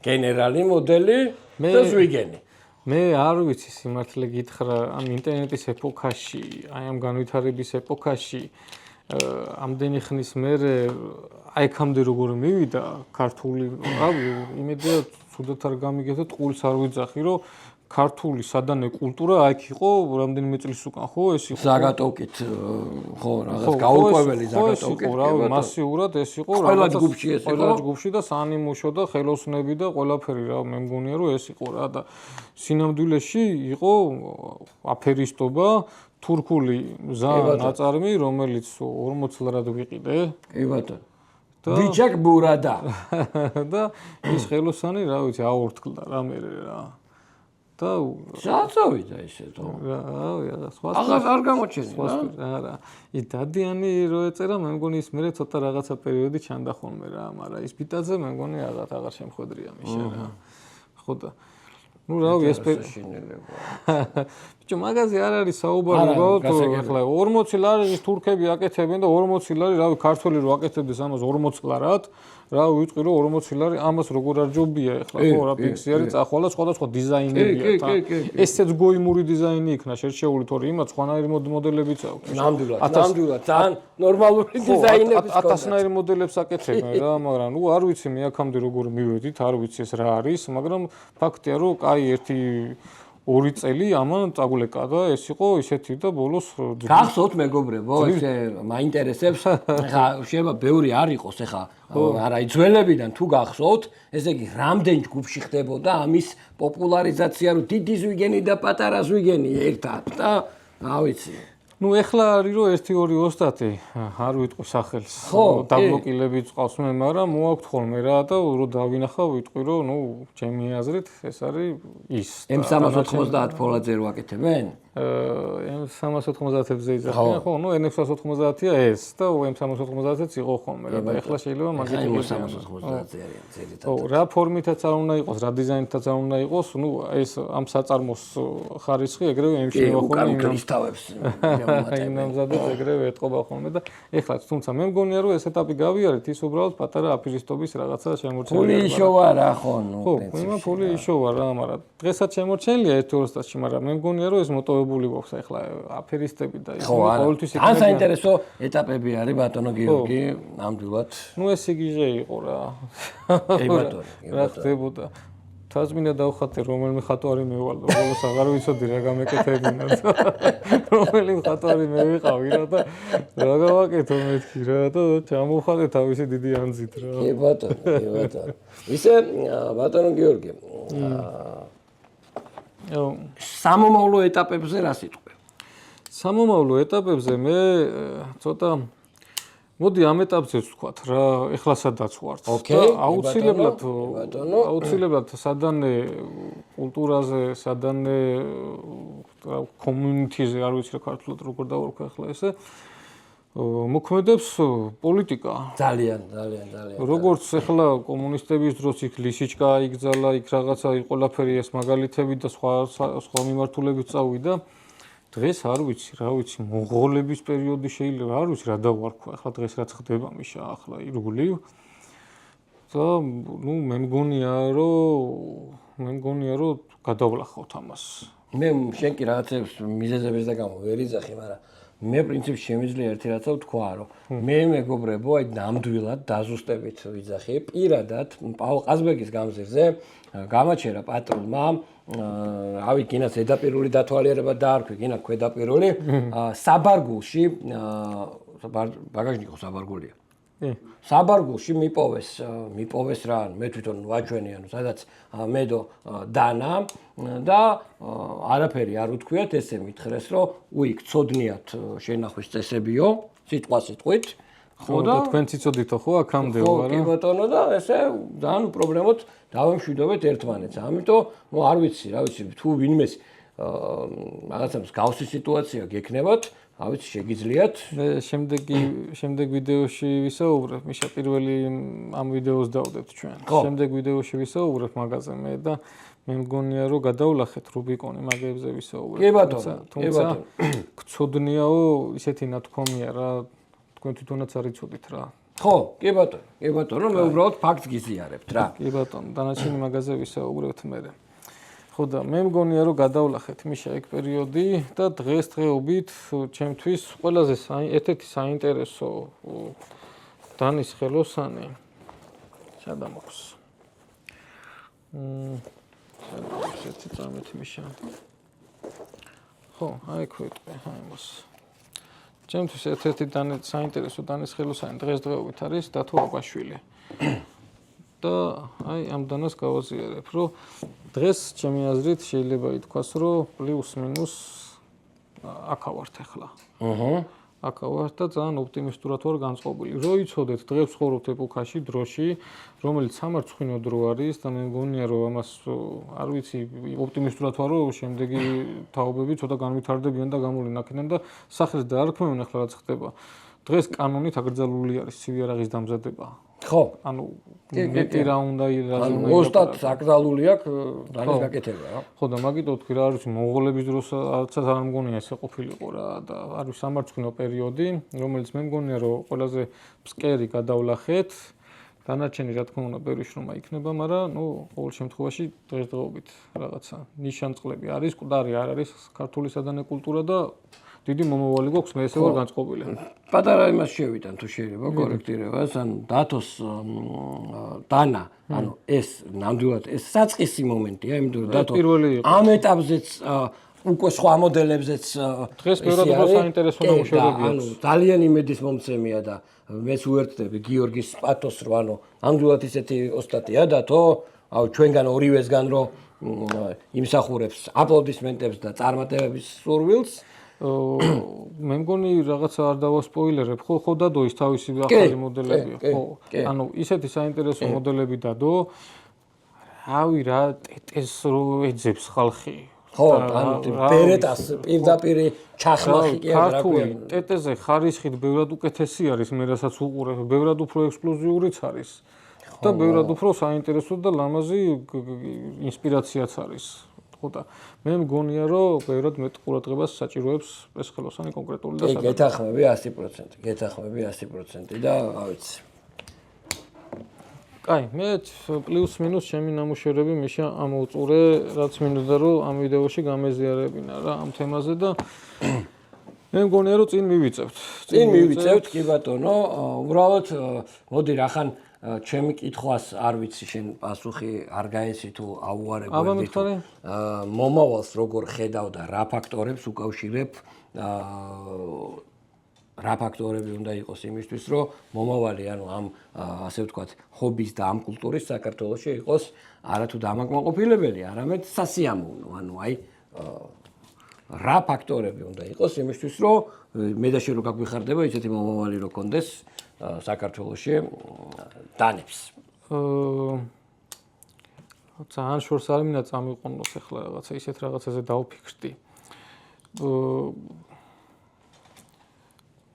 გენერალი მოდელი და ზვიგენი. მე არ ვიცი სიმართლე გითხრა, ამ ინტერნეტის ეპოქაში, აი ამ განვითარების ეპოქაში, ამდენი ხნის მერე აიქამდე როგორ მივიდა ქართული, რავი, იმედია თუდად არ გამიგეთ, ტყუილს არ ვიძახი, რომ ქართული სადანე კულტურა აქ იყო რამდენიმე წლის უკან, ხო, ეს იყო ზაგატოვკით, ხო, რაღაც გაურკვეველი ზაგატოვკით. ხო, რავი, მასიურად ეს იყო, ყველა ჯგუფში ეს იყო. ყველა ჯგუფში და საანიმუშო და ხელოსნები და ყველაფერი რა, მე მგონია რომ ეს იყო რა და სინამდვილეში იყო აფერისტობა, თურქული ნაწარმი, რომელიც 40 ლარად ვიყიდე. კი ბატონო. ვიჩაკ ბურადა. და ის ხელოსანი, რა ვიცი, აორთქლდა რა მე რა. და საწავიდა ესე თო. რა, სხვა არ გამოჩენია. არა. ის დადიანი რო ეწერა, მე მგონი ის მე ცოტა რაღაცა პერიოდი ჩანდა ხოლმე რა, მაგრამ ის ბიტაძე მე მგონი აღარ შემხვედრია მიშა რა. ხო და ნუ რავი ეს ბიჭო მაგაზე არ არის საუბარი უბრალოდ ახლა 40 ლარი თურქები აკეთებენ და 40 ლარი რავი ქართველი რო აკეთებდეს ამას 40 ლარად რა ვიტყვი რომ 40 ლარი ამას როგორ არ ჯობია ახლა ხო რა ფიქსი არის წახვალა სხვადასხვა დიზაინებია თან ესეც გოიმური დიზაინი იქნა შერჩეული თორე იმათ სხვანაირი მოდელებიც აქვს ნამდვილად ძალიან ნორმალური დიზაინები აქვს 1000-ნაირი მოდელებს აკეთებენ რა მაგრამ ნუ არ ვიცი მე აქამდე როგორ მივედით არ ვიცი ეს რა არის მაგრამ ფაქტია რომ კაი ერთი 2 წელი ამან წაგულეკა და ეს იყო ისეთი და ბოლოს გახსოვთ მეგობრებო ესე მაინტერესებს ხა შეიძლება ბევრი არ იყოს ხა არა ძველებიდან თუ გახსოვთ ესე იგი რამდენ ჯგუფში ხდებოდა ამის პოპულარიზაცია რომ დიდი ზვიგენი და პატარა ზვიგენი ერთად და რა ვიცი ნუ ეხლა არის რომ 1-2 ოსტატი არ ვიტყვი სახელს დაბლოკილებით ყავს მე მაგრამ მოაქვთ ხოლმე რა და რო დავინახავ ვიტყვი რომ ნუ ჩემი აზრით ეს არის ის M390 ფოლაძე რო აკეთებენ M390-ებზე იძახიან ხო ნუ N690-ია ეს და M390-იც იყო ხოლმე რა და ეხლა შეიძლება მაგით M390-ზე არიან ძირითადად ხო რა ფორმითაც არ უნდა იყოს რა დიზაინითაც არ უნდა იყოს ნუ ეს ამ საწარმოს ხარისხი ეგრევე M-ში ხოლმე კრისტალებს იმამზადებს ეგრევე ეთყობა ხოლმე და ეხლა თუმცა მე მგონია რომ ეს ეტაპი გავიარეთ ის უბრალოდ პატარა აფირისტობის რაღაცა შემორჩენილია ფული იშოვა რა ხო ნუ ხო იმა ფული იშოვა რა მაგრამ დღესაც შემორჩენილია 1-2 სტატში მაგრამ მე მგონია რომ ეს მოტოვებული გვაქვს ახლა აფერისტები და ის ყოველთვის იქნება ან საინტერესო ეტაპები არის ბატონო გიორგი ნამდვილად ნუ ეს იგიჟე იყო რა ე ბატონო რა ხდებოდა თაზმინა დავხატე რომელიმე ხატვარი მევალდა ბოლოს აღარ ვიცოდი რა გამეკეთებინა რომელი ხატვარი მე ვიყავი რა და რა გავაკეთო მეთქი რა და ჩამოვხატე თავისი დიდი ანძით რა ე ბატონო ისე ბატონო გიორგი სამომავლო ეტაპებზე რა სიტყვი სამომავლო ეტაპებზე მე ცოტა მოდი ამ ეტაპზეც ვთქვათ რა ეხლა სადაც ვართ და აუცილებლად სადანე კულტურაზე სადანე კომიუნიტიზე არ ვიცი რა ქართულად როგორ დავარქვა ახლა ესე მოქმედებს პოლიტიკა ძალიან როგორც ახლა კომუნისტების დროს იქ ლისიჩკა იგზალა იქ რაღაცა ყველაფერი ეს მაგალითები და სხვა მიმართულებით წავიდა დღეს არ ვიცი, რა ვიცი, მონღოლების პერიოდი შეიძლება, არ ვიცი რა დავარქვა, ახლა დღეს რაც ხდება მიშა, ახლა ირგვლივ. და ნუ მე მგონია რომ გადავლახავთ ამას. მე შენ კი რაღაცებს მიზეზების და გამო ვერ იძახი, მაგრამ მე პრინციპში შემიძლია ერთი რაცა ვთქვა, რომ მე მეგობრებო, აი ნამდვილად დაზუსტებით ვიძახი, პირადად პაულ ყაზბეგის გამზირზე გამაჩერა პატრონმა, რავი, გინდა ზედაპირული დათვალიერება დაარქვი, გინდა ქვედაპირული, საბარგულში, ბაგაჟნიკო საბარგულია. საბარგულში მიპოვეს რა, მე თვითონ ვაჩვენი, ანუ სადაც მედო დანა და არაფერი არ უთქვიათ, ესე მითხრეს, რომ უიქ ცოდნიათ შენახვის წესებიო, სიტყვით, ხო და თქვენ ციცოდითო ხო აქამდეო, არა? კი ბატონო და ესე ძალიან პრობლემოთ დავემშვიდობეთ ერთმანეთს. ამიტომ, ნუ არ ვიცი, რა ვიცი, თუ ვინმეს რაღაცა მსგავსი სიტუაცია გექნებათ, რა ვიცი, შეგიძლიათ. მე შემდეგ ვიდეოში ვისაუბრებ, მიშა პირველი ამ ვიდეოს დავდეთ ჩვენ. შემდეგ ვიდეოში ვისაუბრებ მაგაზე მე და მე მგონია რომ გადავლახეთ რუბიკონი მაგებზე ვისაუბრებ. კი ბატონო, თუმცა გწოდნიაო ისეთი ნათქვამია რა, თქვენ თვითონაც არ იცოდით რა. ხო, კი ბატონო, მე უბრალოდ ფაქტს გიზიარებთ რა. კი ბატონო, დანარჩენი მაგაზე ვისაუბრებთ მერე. ხო და მე მგონია რომ გადავლახეთ მიშა ეგ პერიოდი და დღესდღეობით ჩემთვის ყველაზე ერთ-ერთი საინტერესო დანის ხელოსანი სადამოხს. ესეთი წამეთ მიშა. ხო, აი ქვეტყვი, აი მას. ჩემთვის ერთ-ერთი საინტერესო დანის ხელოსანი დღესდღეობით არის დათო აბაშვილი. და აი ამ დანას გავაზიარებ, რომ დღეს ჩემი აზრით შეიძლება ითქვას, რომ პლუს მინუს აქ ვართ ახლა. აქ ვართ და ძალიან ოპტიმისტურად ვარ განწყობილი. რო იცოდეთ, დღეს ვცხოვრობთ ეპოქაში, დროში, რომელიც სამარცხვინო დრო არის და მე მგონია, რომ ამას არ ვიცი, ოპტიმისტურად ვარ, რომ შემდეგი თაობები ცოტა განვითარდებიან და გამოვლენ აქედან და სახეს დაარქმევენ ახლა რაც ხდება. დღეს კანონით აკრძალული არის ცივი არაღის დამზადება. ხო, ანუ მეტი რა უნდა ანუ ოსტატ აკრძალული აქვს დანის გაკეთება რა. ხო და მაგიტო თქვი რა არის მონღოლების დროს არცად არ მგონია ესე ყოფილიყო რა და არის სამარცხვინო პერიოდი, რომელიც მე მგონია რომ ყველაზე ფსკერი გადავლახეთ. დანარჩენი რა თქმა უნდა ბევრი შრომა იქნება, მაგრამ ნუ ყოველ შემთხვევაში დღესდღეობით რაღაცა ნიშანწყლები არის, მკვდარი არ არის ქართული სადანე კულტურა და დიდი მომავალი გვაქვს, მე ესე ვარ განწყობილი. პატარა იმას შევიტან თუ შეიძლება კორექტირებას, ანუ დათოს დანა, ანუ ეს ნამდვილად ეს საწყისი მომენტია, იმიტომ რომ დათო ამ ეტაპზეც უკვე სხვა მოდელებზეც დღეს ბევრად უფრო საინტერესო ნამუშევრები აქვს. ანუ ძალიან იმედის მომცემია და მეც უერთდები გიორგის პათოს, რომ ანუ ნამდვილად ისეთი ოსტატია დათო, აუ ჩვენგან ორივესგან რომ იმსახურებს აპლოდისმენტებს და წარმატებების სურვილს. მე მგონი რაღაცა არ დავასპოილერებ, ხო დადო ის თავისი ახალი მოდელებია, ხო. ანუ ისეთი საინტერესო მოდელები დადო. რავი რა, ტეტეს რო ეძებს ხალხი. ხო, ანუ ბერეტას პირდაპირ ჩახმახი კი არა ქართული ტეტეზე ხარისხით ბევრად უკეთესი არის, მე რასაც უყურებ, ბევრად უფრო ექსკლუზიურიც არის. და ბევრად უფრო საინტერესო და ლამაზი ინსპირაციაც არის. და მე მგონია რომ ბევრად მეტ ყურადღებას საჭიროებს ეს ხელოსანი კონკრეტული და სადაც. გეთახმები 100%, გეთახმები 100% და ავიცი. კაი, მე პლუს მინუს ჩემი ნამუშევრები მიშა ამოვწურე, რაც მინდოდა რომ ამ ვიდეოში გამეზიარებინა რა ამ თემაზე და მე მგონია რომ წინ მივიწევთ. წინ მივიწევთ, კი ბატონო, უბრალოდ მოდი რახან ჩემი კითხვას არ ვიცი შენ პასუხი არ გაეცი თუ აუარებდი თუ მომავალს როგორ ხედავ და რა ფაქტორებს უკავშირებ რა ფაქტორები უნდა იყოს იმისთვის რომ მომავალი ანუ ამ ასე ვთქვათ ჰობის და ამ კულტურის საქართველოში იყოს არათუ დამაკმაყოფილებელი არამედ სასიამოვნო ანუ აი რა ფაქტორები უნდა იყოს იმისთვის რომ მე და შენ რო გაგვიხარდება ისეთი მომავალი რო კონდეს საქართველოში დანებს. ძალიან შორს არ მინდა წამიყვანოს ახლა რაღაცა ისეთ რაღაცაზე დავფიქრდი.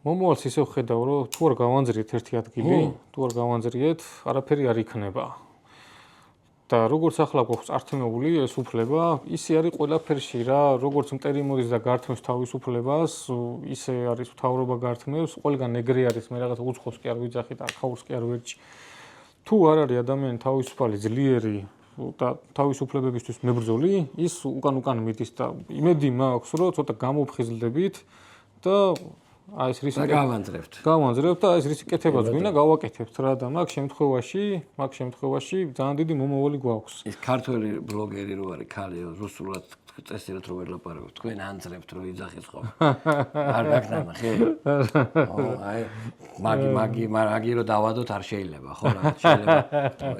მომავალს ისევ ხედავ, რომ თუ არ გავანძრიეთ ერთი ადგილი, თუ არ გავანძრიეთ, არაფერი არ იქნება. და როგორც ახლა გვაქვს ართმეული ეს უფლება, ისე არის ყველაფერში რა, როგორც მტერი მოდის და გართმევს თავისუფლებას, ისე არის მთავრობა გართმევს, ყველგან ეგრე არის, მე რაღაც უცხოს კი არ ვიძახი და ახაურს კი არ ვერჩი. თუ არ არის ადამიანი თავისუფალი, ძლიერი და თავისუფლებებისთვის მებრძოლი, ის უკან მიდის და იმედი მაქვს, რომ ცოტა გამოფხიზლდებით და აი ეს რისი გავანძრებთ და ეს რისი კეთებაც გვინდა გავაკეთებთ რა და მაგ შემთხვევაში ძალიან დიდი მომავალი გვაქვს. ის ქართველი ბლოგერი რო არის ქალი რუსულად წესიერად რო ვერ ლაპარაკობ თქვენ ანძრებთ რო იძახის ხო არ გაქნანა ხე აი მაგი რო დავადოთ არ შეიძლება ხო რა შეიძლება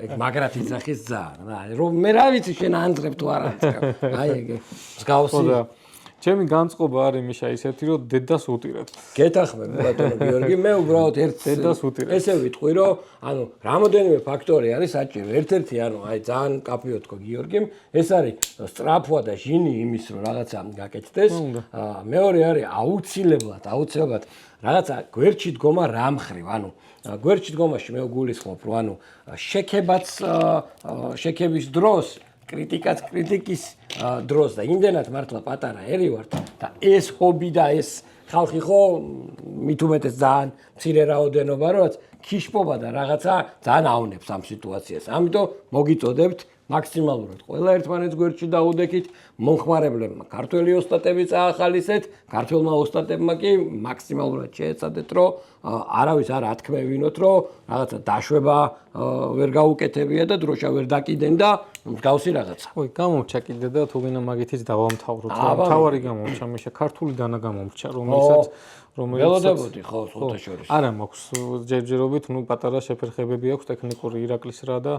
ეგ მაგრად იძახის ძალიან რა რომ მე რა ვიცი შენ ანძრებ თუ არ ანძრებ აი ეგ მსგავსი ჩემი განწყობა არის მიშა ისეთი რომ დედას უტირებ. გეთახმები ბატონო გიორგი, მე უბრალოდ დედას უტირებ. ესე ვიტყვი რომ ანუ რამოდენიმე ფაქტორი არის საჭირო. ერთ-ერთი ანუ აი ძალიან კაფეო თქო გიორგიმ, ეს არის სწრაფვა და ჟინი იმის რომ რაღაცა გაკეთდეს. მეორე არის აუცილებლად რაღაცა გვერდში დგომა რამხრივ, ანუ გვერდში დგომაში მე გულისხმობ რომ ანუ შექების დროს კრიტიკის დროს და იმდენად მართლა პატარა ერი ვართ და ეს ჰობი და ეს ხალხი ხო მით უმეტეს ძალიან მცირე რაოდენობა როაც ქიშპობა და რაღაცა ძალიან ავნებს ამ სიტუაციას. ამიტომ მოგიწოდებთ მაქსიმალურად ყველა ერთმანეთს გვერდში დაუდექით, მომხმარებლებმა ქართველი ოსტატები წაახალისეთ, ქართველმა ოსტატებმა კი მაქსიმალურად შეეცადეთ, რომ არავის არ ათქმევინოთ, რომ რაღაცა დაშვება ვერ გაუკეთებია და დროშა ვერ დაკიდენ და მსგავსი რაღაცა. ой, გამომრჩა კიდე და თუ ვინა მაგითიც დავამთავროთ. თავარი გამომრჩა, მიშა ქართული დანა გამომრჩა, რომელსაც ველოდებოდი ხო სხვათა შორის. არა მაქვს ჯერჯერობით, პატარა შეფერხებები აქვს ტექნიკური ირაკლის რა და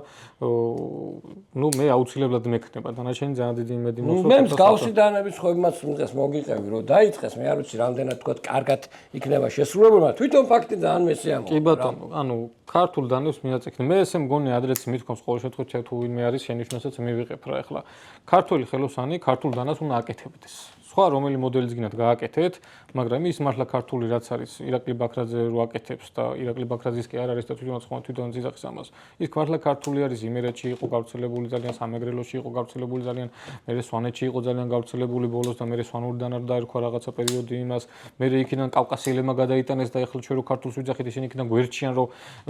მე აუცილებლად მექნება. დანარჩენი ძალიან დიდი იმედი მაქვს. მე მსგავსი დანების ხოებმაც დღეს მოგიყევი, რომ დაიწყეს, მე არ ვიცი რამდენად თქვა კარგად იქნება შესრულებული, მაგრამ თვითონ ფაქტი ძალიან მესიამო. კი ბატონო, ანუ ქართულ დანებს მიაწექნე. მე ესე მგონი ადრეც მithkoms ყოველ შემთხვევაში თუ ვინმე არის შენიშვნასაც მივიღებ რა ახლა. ქართველი ხელოსანი ქართულ დანას უნდა აკეთებდეს. სხვა რომელი მოდელიც გინდათ გააკეთეთ, მაგრამ ის მართლა ქართული რაც არის ირაკლი ბაქრაძე რო აკეთებს და ირაკლი ბაქრაძის კი არ არის და თვითონ ძიძახის ამას. ის მართლა ქართული არის, იმერეთში იყო გავრცელებული ძალიან, სამეგრელოში იყო გავრცელებული ძალიან, მერე სვანეთში იყო ძალიან გავრცელებული ბოლოს და მერე სვანური დანა დაერქვა რაღაცა პერიოდი იმას, მერე იქიდან კავკასიელებმა გადაიტანეს და ეხლა ჩვენ რო ქართულს ვიძახით ისინი იქიდან გვერდჩიან რომ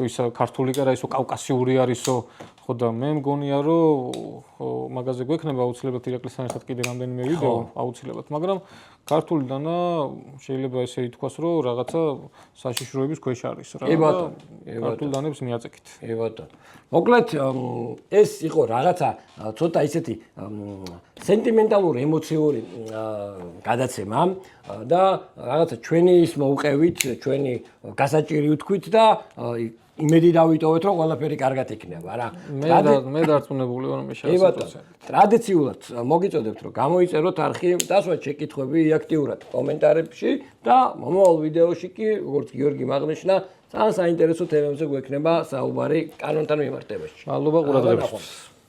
ის ქართული კი არა ისო კავკასიური არისო ხო და მე მგონია რომ მაგაზე გვექნება აუცილებლად ირაკლისთან ერთად კიდე რამდენიმე ვიდეო აუცილებლად მაგრამ ქართული დანა შეიძლება ესე ითქვას რომ რაღაცა საშიშროების ქვეშ არის რა ქართულ დანებს მიაწექით. კი ბატონო. მოკლედ ეს იყო რაღაცა ცოტა ისეთი სენტიმენტალური ემოციური გადაცემა და რაღაცა ჩვენი ის მოუყევით, ჩვენი გასაჭირი ვთქვით და იმედი დავიტოვეთ რომ ყველაფერი კარგად იქნება რა. მე დარწმუნებული ვარ რომ კი ბატონო. ტრადიციულად მოგიწოდებთ რომ გამოიწეროთ არხი, დასვათ შეკითხვები აქტიურად კომენტარებში და მომავალ ვიდეოში კი როგორც გიორგი აღნიშნა ძალიან საინტერესო თემებზე გვექნება საუბარი კანონთან მიმართებაში. მადლობა ყურადღებისთვის.